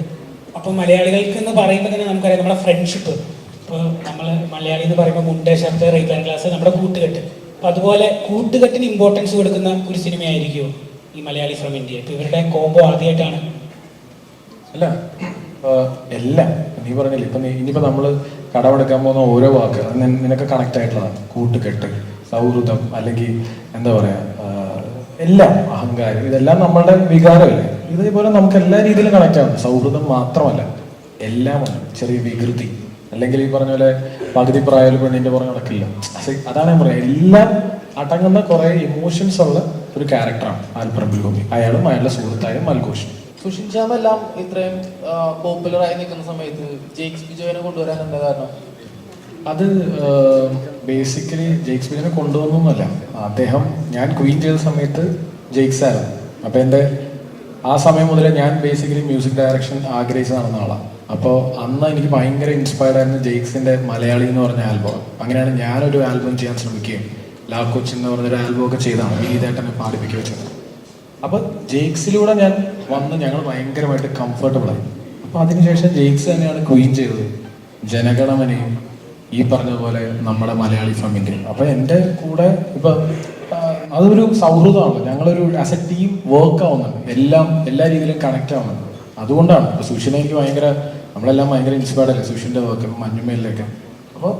അപ്പോൾ മലയാളികൾക്ക് എന്ന് പറയുമ്പോൾ തന്നെ നമുക്കറിയാം നമ്മുടെ ഫ്രണ്ട്ഷിപ്പ്. ഇപ്പോൾ നമ്മൾ മലയാളി എന്ന് പറയുമ്പോൾ മുണ്ട്, ഷർട്ട്, റൈറ്റ് ക്ലാസ്, നമ്മുടെ കൂട്ടുകെട്ട്. അപ്പോൾ അതുപോലെ കൂട്ടുകെട്ടിന് ഇമ്പോർട്ടൻസ് കൊടുക്കുന്ന ഒരു സിനിമയായിരിക്കുമോ ഈ മലയാളി ഫ്രം ഇന്ത്യ? ഇപ്പോൾ ഇവരുടെ കോംബോ ആദ്യമായിട്ടാണ്. അല്ല, എല്ലാം നീ പറഞ്ഞില്ലേ, ഇപ്പം ഇനിയിപ്പോൾ നമ്മൾ കടമെടുക്കാൻ പോകുന്ന ഓരോ വാക്ക് നിനക്ക് കണക്റ്റ് ആയിട്ടുള്ളതാണ്. കൂട്ടുകെട്ട്, സൗഹൃദം, അല്ലെങ്കിൽ എന്താ പറയുക, എല്ലാം, അഹങ്കാരം, ഇതെല്ലാം നമ്മളുടെ വികാരമല്ലേ. ഇതേപോലെ നമുക്ക് എല്ലാ രീതിയിലും കണക്റ്റ് ആണ്. സൗഹൃദം മാത്രമല്ല, എല്ലാമാണ്. ചെറിയ വികൃതി, അല്ലെങ്കിൽ ഈ പറഞ്ഞ പോലെ പകുതി പ്രായം പെണ്ണിന്റെ പുറം നടക്കില്ല. അതാണ് ഞാൻ പറയാം, എല്ലാം അടങ്ങുന്ന കുറെ ഇമോഷൻസ് ഉള്ള ഒരു ക്യാരക്ടറാണ് ആൽപ്പറമ്പിൽ ഗോപി. അയാളും അയാളുടെ സുഹൃത്തായ മൽഘോഷും. സുഷിൻ ശ്യാമെല്ലാം ഇത്രയും പോപ്പുലറായി നിൽക്കുന്ന സമയത്ത് ജെയ്ക്സ് ബിജോയിനെ കൊണ്ടുവരാൻ എന്താ കാരണം? അത് ബേസിക്കലി ജെയ്ക്സ് ബിജോയിനെ കൊണ്ടുവന്നൊന്നുമല്ല. അദ്ദേഹം, ഞാൻ ക്വീൻ ചെയ്ത സമയത്ത് ജെയ്ക്സ് ആയിരുന്നു. അപ്പം എൻ്റെ ആ സമയം മുതലേ ഞാൻ ബേസിക്കലി മ്യൂസിക് ഡയറക്ഷൻ ആഗ്രഹിച്ച് നടന്ന ആളാണ്. അപ്പോൾ അന്ന് എനിക്ക് ഭയങ്കര ഇൻസ്പയർഡ് ആയിരുന്നു ജെയ്ക്സിൻ്റെ മലയാളി എന്ന് പറഞ്ഞ ആൽബം. അങ്ങനെയാണ് ഞാനൊരു ആൽബം ചെയ്യാൻ ശ്രമിക്കുകയും ലാ കൊച്ചിൻ എന്ന് പറഞ്ഞൊരു ആൽബം ഒക്കെ ചെയ്താണ് വിനീതേട്ടനെ പാടിപ്പിക്കുക വെച്ചത്. അപ്പോൾ ജെയ്ക്സിലൂടെ ഞാൻ വന്ന് ഞങ്ങൾ ഭയങ്കരമായിട്ട് കംഫർട്ടബിളായി. അപ്പോൾ അതിനുശേഷം ജെയ്ക്സ് തന്നെയാണ് ക്വീൻ ചെയ്തത്, ജനഗണമനയും ഈ പറഞ്ഞ പോലെ നമ്മുടെ മലയാളി ഫ്രം ഇന്ത്യ. അപ്പോൾ എൻ്റെ കൂടെ ഇപ്പം അതൊരു സൗഹൃദമാണല്ലോ, ഞങ്ങളൊരു ആസ് എ ടീം വർക്ക് ആവുന്നുണ്ട്, എല്ലാ രീതിയിലും കണക്റ്റ് ആവുന്നുണ്ട്. അതുകൊണ്ടാണ് ഇപ്പോൾ സുഷിനെ എനിക്ക് നമ്മളെല്ലാം ഭയങ്കര ഇൻസ്പയർഡ് അല്ലേ സുഷിൻ്റെ വർക്ക്, മഞ്ഞുമേലിലേക്ക്. അപ്പോൾ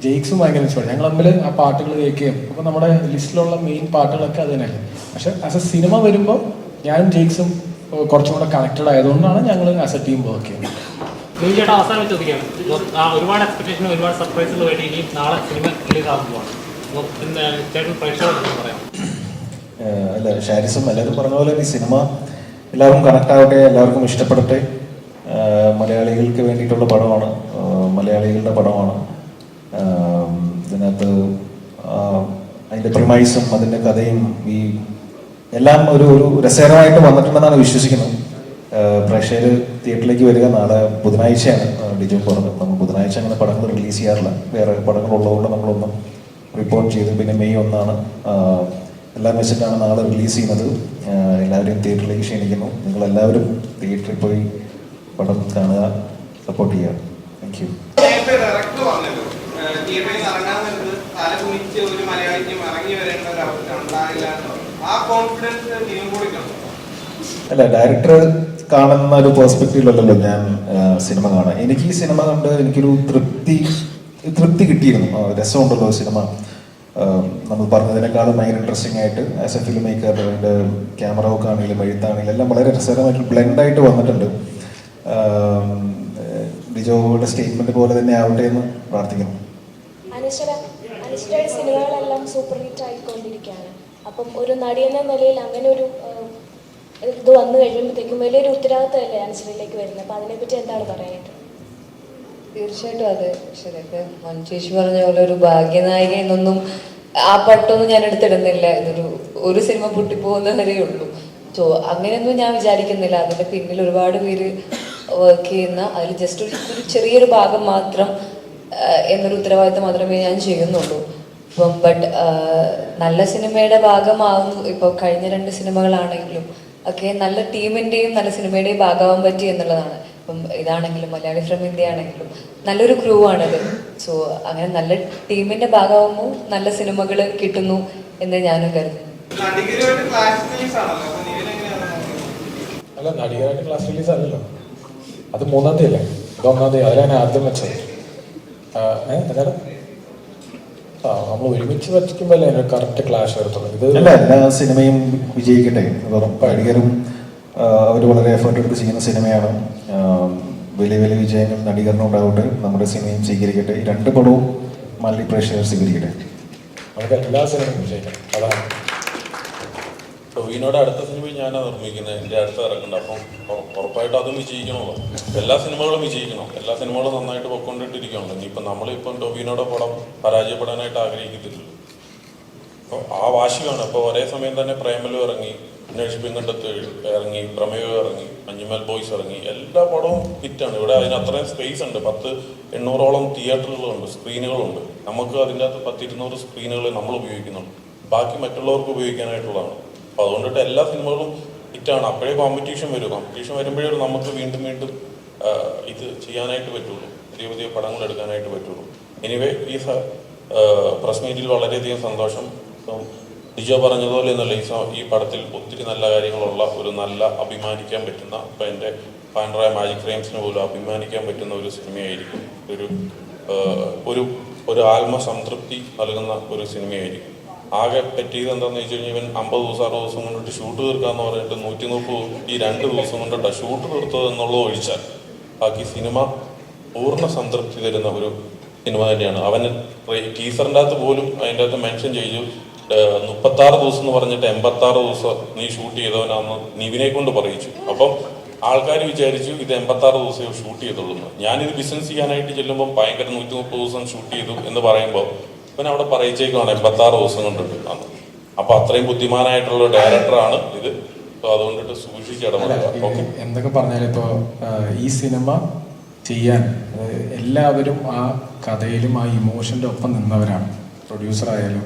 ജെയ്ക്സും ഭയങ്കര ഇൻസ്പയർഡ്. ഞങ്ങൾ തമ്മിൽ ആ പാട്ടുകൾ കേൾക്കുകയും, അപ്പോൾ നമ്മുടെ ലിസ്റ്റിലുള്ള മെയിൻ പാട്ടുകളൊക്കെ അത് തന്നെയല്ലേ. പക്ഷെ ആസ് എ സിനിമ വരുമ്പോൾ ഞാനും ജെയ്ക്സും കുറച്ചും കൂടെ കണക്റ്റഡ് ആയതുകൊണ്ടാണ് ഞങ്ങൾ ആസ് എ ടീം വർക്ക് ചെയ്യുന്നത്. ചേട്ടാ, അവസാനം ചോദിക്കുകയാണ്, ഒരുപാട് എക്സ്പെക്ടേഷൻ, ഒരുപാട് സർപ്രൈസുകൾ വേണ്ടി ഇനി നാളെ സിനിമ റിലീസ് ആകുമ്പോഴാണ് ചേട്ടൻ പ്രേക്ഷകരോട് പറയാം. അല്ല, ഷാരിസും എല്ലാവരും പറഞ്ഞ പോലെ ഈ സിനിമ എല്ലാവർക്കും കണക്ട് ആവട്ടെ, എല്ലാവർക്കും ഇഷ്ടപ്പെടട്ടെ. മലയാളികൾക്ക് വേണ്ടിയിട്ടുള്ള പടമാണ്, മലയാളികളുടെ പടമാണ്. ഇതിനകത്ത് അതിൻ്റെ പ്രിമൈസും അതിൻ്റെ കഥയും ഈ എല്ലാം ഒരു രസകരമായിട്ട് വന്നിട്ടുണ്ടെന്നാണ് വിശ്വസിക്കുന്നത്. പ്രേക്ഷകർ തിയേറ്ററിലേക്ക് വരിക. നാളെ ബുധനാഴ്ചയാണ് ഡിജോ പറഞ്ഞത്. നമ്മൾ ബുധനാഴ്ച അങ്ങനെ പടങ്ങൾ റിലീസ് ചെയ്യാറില്ല, വേറെ പടങ്ങളുള്ളതുകൊണ്ട് നമ്മളൊന്നും റിപ്പോർട്ട് ചെയ്തു. പിന്നെ മെയ് 1 എല്ലാം വെച്ചിട്ടാണ് നാളെ റിലീസ് ചെയ്യുന്നത്. എല്ലാവരെയും തിയേറ്ററിലേക്ക് ക്ഷണിക്കുന്നു. നിങ്ങളെല്ലാവരും തിയേറ്ററിൽ പോയി പടം കാണുക, സപ്പോർട്ട് ചെയ്യുക. Thank you. അല്ല, ഡയറക്ടർ കാണുന്ന ഒരു പെർസ്പെക്റ്റീവിലല്ലല്ലോ ഞാൻ സിനിമ കാണാൻ. എനിക്ക് ഈ സിനിമ കണ്ട് എനിക്കൊരു തൃപ്തി കിട്ടിയിരുന്നു. രസമുണ്ടല്ലോ സിനിമ, നമ്മൾ പറഞ്ഞതിനേക്കാളും ഭയങ്കര ഇൻട്രസ്റ്റിംഗ് ആയിട്ട് ആസ് എ ഫിലിം മേക്കർ അതിൻ്റെ ക്യാമറ വർക്ക് ആണെങ്കിലും എഴുത്താണെങ്കിലും എല്ലാം വളരെ രസകരമായിട്ട് ബ്ലെൻഡായിട്ട് വന്നിട്ടുണ്ട്. ലിജോയുടെ സ്റ്റേറ്റ്മെന്റ് പോലെ തന്നെ ആവട്ടെ എന്ന് പ്രാർത്ഥിക്കുന്നു. അനശ്വരയുടെ സിനിമകളെല്ലാം സൂപ്പർ ഹിറ്റ് ആയിക്കൊണ്ടിരിക്കുകയാണ്. അപ്പം ഒരു നടി എന്ന നിലയിൽ അങ്ങനെ ഒരു ഇത് വന്നു കഴിയുമ്പോഴത്തേക്കും വലിയൊരു ഉത്തരവാദിത്തമല്ലേ അനശ്വരയിലേക്ക് വരുന്നത്. അപ്പം അതിനെപ്പറ്റി എന്താണ് പറയാനായിട്ട്? തീർച്ചയായിട്ടും അതെ. ശരിയൊക്കെ മഞ്ജേഷ് പറഞ്ഞ പോലെ ഒരു ഭാഗ്യനായിക എന്നൊന്നും ആ പട്ടൊന്നും ഞാൻ എടുത്തിടുന്നില്ല. ഒരു സിനിമ പൊട്ടിപ്പോകുന്നവരേ ഉള്ളൂ. സോ അങ്ങനെയൊന്നും ഞാൻ വിചാരിക്കുന്നില്ല. അതിൻ്റെ പിന്നിൽ ഒരുപാട് പേര് വർക്ക് ചെയ്യുന്ന, അതിൽ ജസ്റ്റ് ഒരു ചെറിയൊരു ഭാഗം മാത്രം എന്നൊരു ഉത്തരവാദിത്തം മാത്രമേ ഞാൻ ചെയ്യുന്നുള്ളൂ. ഇപ്പം നല്ല സിനിമയുടെ ഭാഗമാകുന്നു. ഇപ്പോൾ കഴിഞ്ഞ 2 സിനിമകളാണെങ്കിലും ഒക്കെ നല്ല ടീമിൻ്റെയും നല്ല സിനിമയുടെയും ഭാഗമാകാൻ പറ്റി എന്നുള്ളതാണ്. ഇപ്പം ഇതാണെങ്കിലും മലയാളി ഫ്രം ഇന്ത്യ ആണെങ്കിലും നല്ലൊരു ക്രൂ ആണത്. സോ അങ്ങനെ നല്ല ടീമിൻ്റെ ഭാഗമാകുമ്പോൾ നല്ല സിനിമകൾ കിട്ടുന്നു എന്ന് ഞാനും കരുതുന്നു. അല്ല, നടികരായിട്ട് ക്ലാസ് റിലീസ് അല്ലല്ലോ, അത് 3-ാം തീയതി അല്ലേ, ഇത് 1-ാം തീയതി. അതിലാണ് ആദ്യം വെച്ചത്. അതാണ് നമ്മൾ ഒരുമിച്ച് വയ്ക്കുമ്പോൾ അല്ലേ അതിന് കറക്റ്റ് ക്ലാഷ് വരത്തുള്ളൂ. ഇത് എല്ലാ സിനിമയും വിജയിക്കട്ടെ. നടികരും അവർ വളരെ എഫേർട്ട് എടുത്ത് ചെയ്യുന്ന സിനിമയാണ്. വലിയ വലിയ വിജയങ്ങൾ നടികറിനും ഉണ്ടാവട്ടെ, നമ്മുടെ സിനിമയും സ്വീകരിക്കട്ടെ. 2 പടവും മല്ലി പ്രേക്ഷകർ സ്വീകരിക്കട്ടെ. നമുക്ക് എല്ലാ സിനിമയും വിജയിക്കണം. അതാണ് ടോവിനോട് അടുത്ത സിനിമ ഞാനാണ് നിർമ്മിക്കുന്നത്, എൻ്റെ അടുത്ത് ഇറക്കുന്നുണ്ട്. അപ്പം ഉറപ്പായിട്ടും അതും വിജയിക്കണമല്ലോ. എല്ലാ സിനിമകളും വിജയിക്കണം. എല്ലാ സിനിമകളും നന്നായിട്ട് പൊക്കൊണ്ടിട്ടിരിക്കുകയാണ്. ഇനിയിപ്പം നമ്മളിപ്പം ടോവിനോടെ പടം പരാജയപ്പെടാനായിട്ട് ആഗ്രഹിക്കത്തില്ല. അപ്പോൾ ആ വാശി വേണം. അപ്പോൾ ഒരേ സമയം തന്നെ പ്രേമലു ഇറങ്ങി, അന്വേഷിപ്പിങ്കണ്ടത്ത് ഇറങ്ങി, പ്രമേയം ഇറങ്ങി, മഞ്ഞുമൽ ബോയ്സ് ഇറങ്ങി. എല്ലാ പടവും ഹിറ്റാണ്. ഇവിടെ അതിന് അത്രയും സ്പേസ് ഉണ്ട്. 800-ഓളം തിയേറ്ററുകളുണ്ട്, സ്ക്രീനുകളുണ്ട്. നമുക്ക് അതിൻ്റെ അകത്ത് 100-200 സ്ക്രീനുകൾ നമ്മൾ ഉപയോഗിക്കുന്നുണ്ട്. ബാക്കി മറ്റുള്ളവർക്ക് ഉപയോഗിക്കാനായിട്ടുള്ളതാണ്. അപ്പോൾ അതുകൊണ്ടിട്ട് എല്ലാ സിനിമകളും ഹിറ്റാണ്. അപ്പോഴേ കോമ്പറ്റീഷൻ വരും. കോമ്പറ്റീഷൻ വരുമ്പോഴേ നമുക്ക് വീണ്ടും ഇത് ചെയ്യാനായിട്ട് പറ്റുള്ളൂ, പുതിയ പുതിയ പടങ്ങൾ എടുക്കാനായിട്ട് പറ്റുള്ളൂ. എനിവേ, ഈ പ്രസ് മീറ്റിൽ വളരെയധികം സന്തോഷം. ലിജോ പറഞ്ഞതുപോലെ എന്നല്ല, ഈ പടത്തിൽ ഒത്തിരി നല്ല കാര്യങ്ങളുള്ള ഒരു നല്ല അഭിമാനിക്കാൻ പറ്റുന്ന, ഇപ്പം എൻ്റെ ഫാൻഡറായ മാജിക് ഫ്രെയിംസിന് പോലും അഭിമാനിക്കാൻ പറ്റുന്ന ഒരു സിനിമയായിരിക്കും. ഒരു ആത്മസംതൃപ്തി നൽകുന്ന ഒരു സിനിമയായിരിക്കും. ആകെ പറ്റിയത് എന്താണെന്ന് വെച്ച് കഴിഞ്ഞാൽ, ഇവൻ 50 ദിവസം 60 ദിവസം കൊണ്ടിട്ട് ഷൂട്ട് തീർക്കാന്ന് പറഞ്ഞിട്ട് 130 ദിവസം കൊണ്ടിട്ടാണ് ഷൂട്ട് തീർത്തത് എന്നുള്ളത് ഒഴിച്ചാൽ ബാക്കി സിനിമ പൂർണ്ണ സംതൃപ്തി തരുന്ന ഒരു സിനിമ തന്നെയാണ്. അവന് ടീസറിൻ്റെ അകത്ത് പോലും അതിൻ്റെ അകത്ത് മെൻഷൻ ചെയ്തു 36 ദിവസം എന്ന് പറഞ്ഞിട്ട് 86 ദിവസം നീ ഷൂട്ട് ചെയ്തവനാന്ന് നിവിനെ കൊണ്ട് പറയിച്ചു. അപ്പം ആൾക്കാർ വിചാരിച്ചു ഇത് 86 ദിവസമേ ഷൂട്ട് ചെയ്തുള്ളൂ. ഞാനിത് ബിസിനസ് ചെയ്യാനായിട്ട് ചെല്ലുമ്പോൾ ഭയങ്കര 130 ദിവസം ഷൂട്ട് ചെയ്തു എന്ന് പറയുമ്പോൾ ഇവൻ അവിടെ പറയിച്ചേക്കാണ് 86 ദിവസം കൊണ്ടിട്ട്. അപ്പൊ അത്രയും ബുദ്ധിമാനായിട്ടുള്ള ഡയറക്ടറാണ് ഇത്. അതുകൊണ്ടിട്ട് സൂക്ഷിച്ചിടപെടുക. എന്തൊക്കെ പറഞ്ഞാലും ഇപ്പോൾ ഈ സിനിമ ചെയ്യാൻ എല്ലാവരും ആ കഥയിലും ആ ഇമോഷൻ്റെ ഒപ്പം നിന്നവരാണ്. പ്രൊഡ്യൂസർ ആയാലും,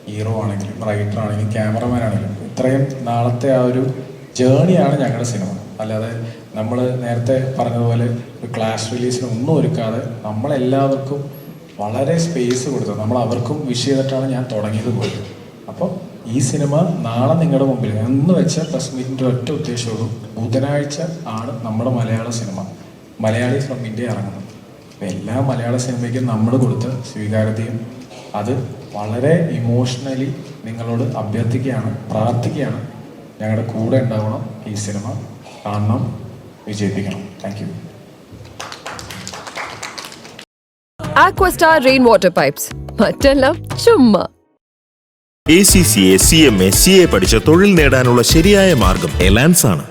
ഹീറോ ആണെങ്കിലും, റൈറ്റർ ആണെങ്കിലും, ക്യാമറമാൻ ആണെങ്കിലും, ഇത്രയും നാളത്തെ ആ ഒരു ജേണിയാണ് ഞങ്ങളുടെ സിനിമ. അല്ലാതെ നമ്മൾ നേരത്തെ പറഞ്ഞതുപോലെ ഒരു ക്ലാഷ് റിലീസിന് ഒന്നും ഒരുക്കാതെ നമ്മളെല്ലാവർക്കും വളരെ സ്പേസ് കൊടുത്തു. നമ്മൾ അവർക്കും വിഷ് ചെയ്തിട്ടാണ് ഞാൻ തുടങ്ങിയത് പോലും. അപ്പോൾ ഈ സിനിമ നാളെ നിങ്ങളുടെ മുമ്പിൽ എന്ന് വെച്ച പ്രസ് മീറ്റിൻ്റെ ഒറ്റ ഉദ്ദേശമുള്ളൂ, ബുധനാഴ്ച ആണ് നമ്മുടെ മലയാള സിനിമ മലയാളി ഫ്രം ഇന്ത്യ ഇറങ്ങുന്നത്. അപ്പോൾ എല്ലാ മലയാള സിനിമയ്ക്കും നമ്മൾ കൊടുത്ത സ്വീകാര്യതയും അത് വളരെ ഇമോഷണലി നിങ്ങളോട് അഭ്യർത്ഥിക്കുകയാണ്, പ്രാർത്ഥിക്കുകയാണ്. ഞങ്ങളുടെ കൂടെ ഉണ്ടാവണം. ഈ സിനിമ കാണണം, വിജയിപ്പിക്കണം. Thank you. Aquastar Rainwater Pipes. മറ്റെല്ലാം ചുമ്മാ. ACCA CMA CA പഠിച്ച തൊഴിൽ നേടാനുള്ള ശരിയായ മാർഗം എലാൻസ് ആണ്.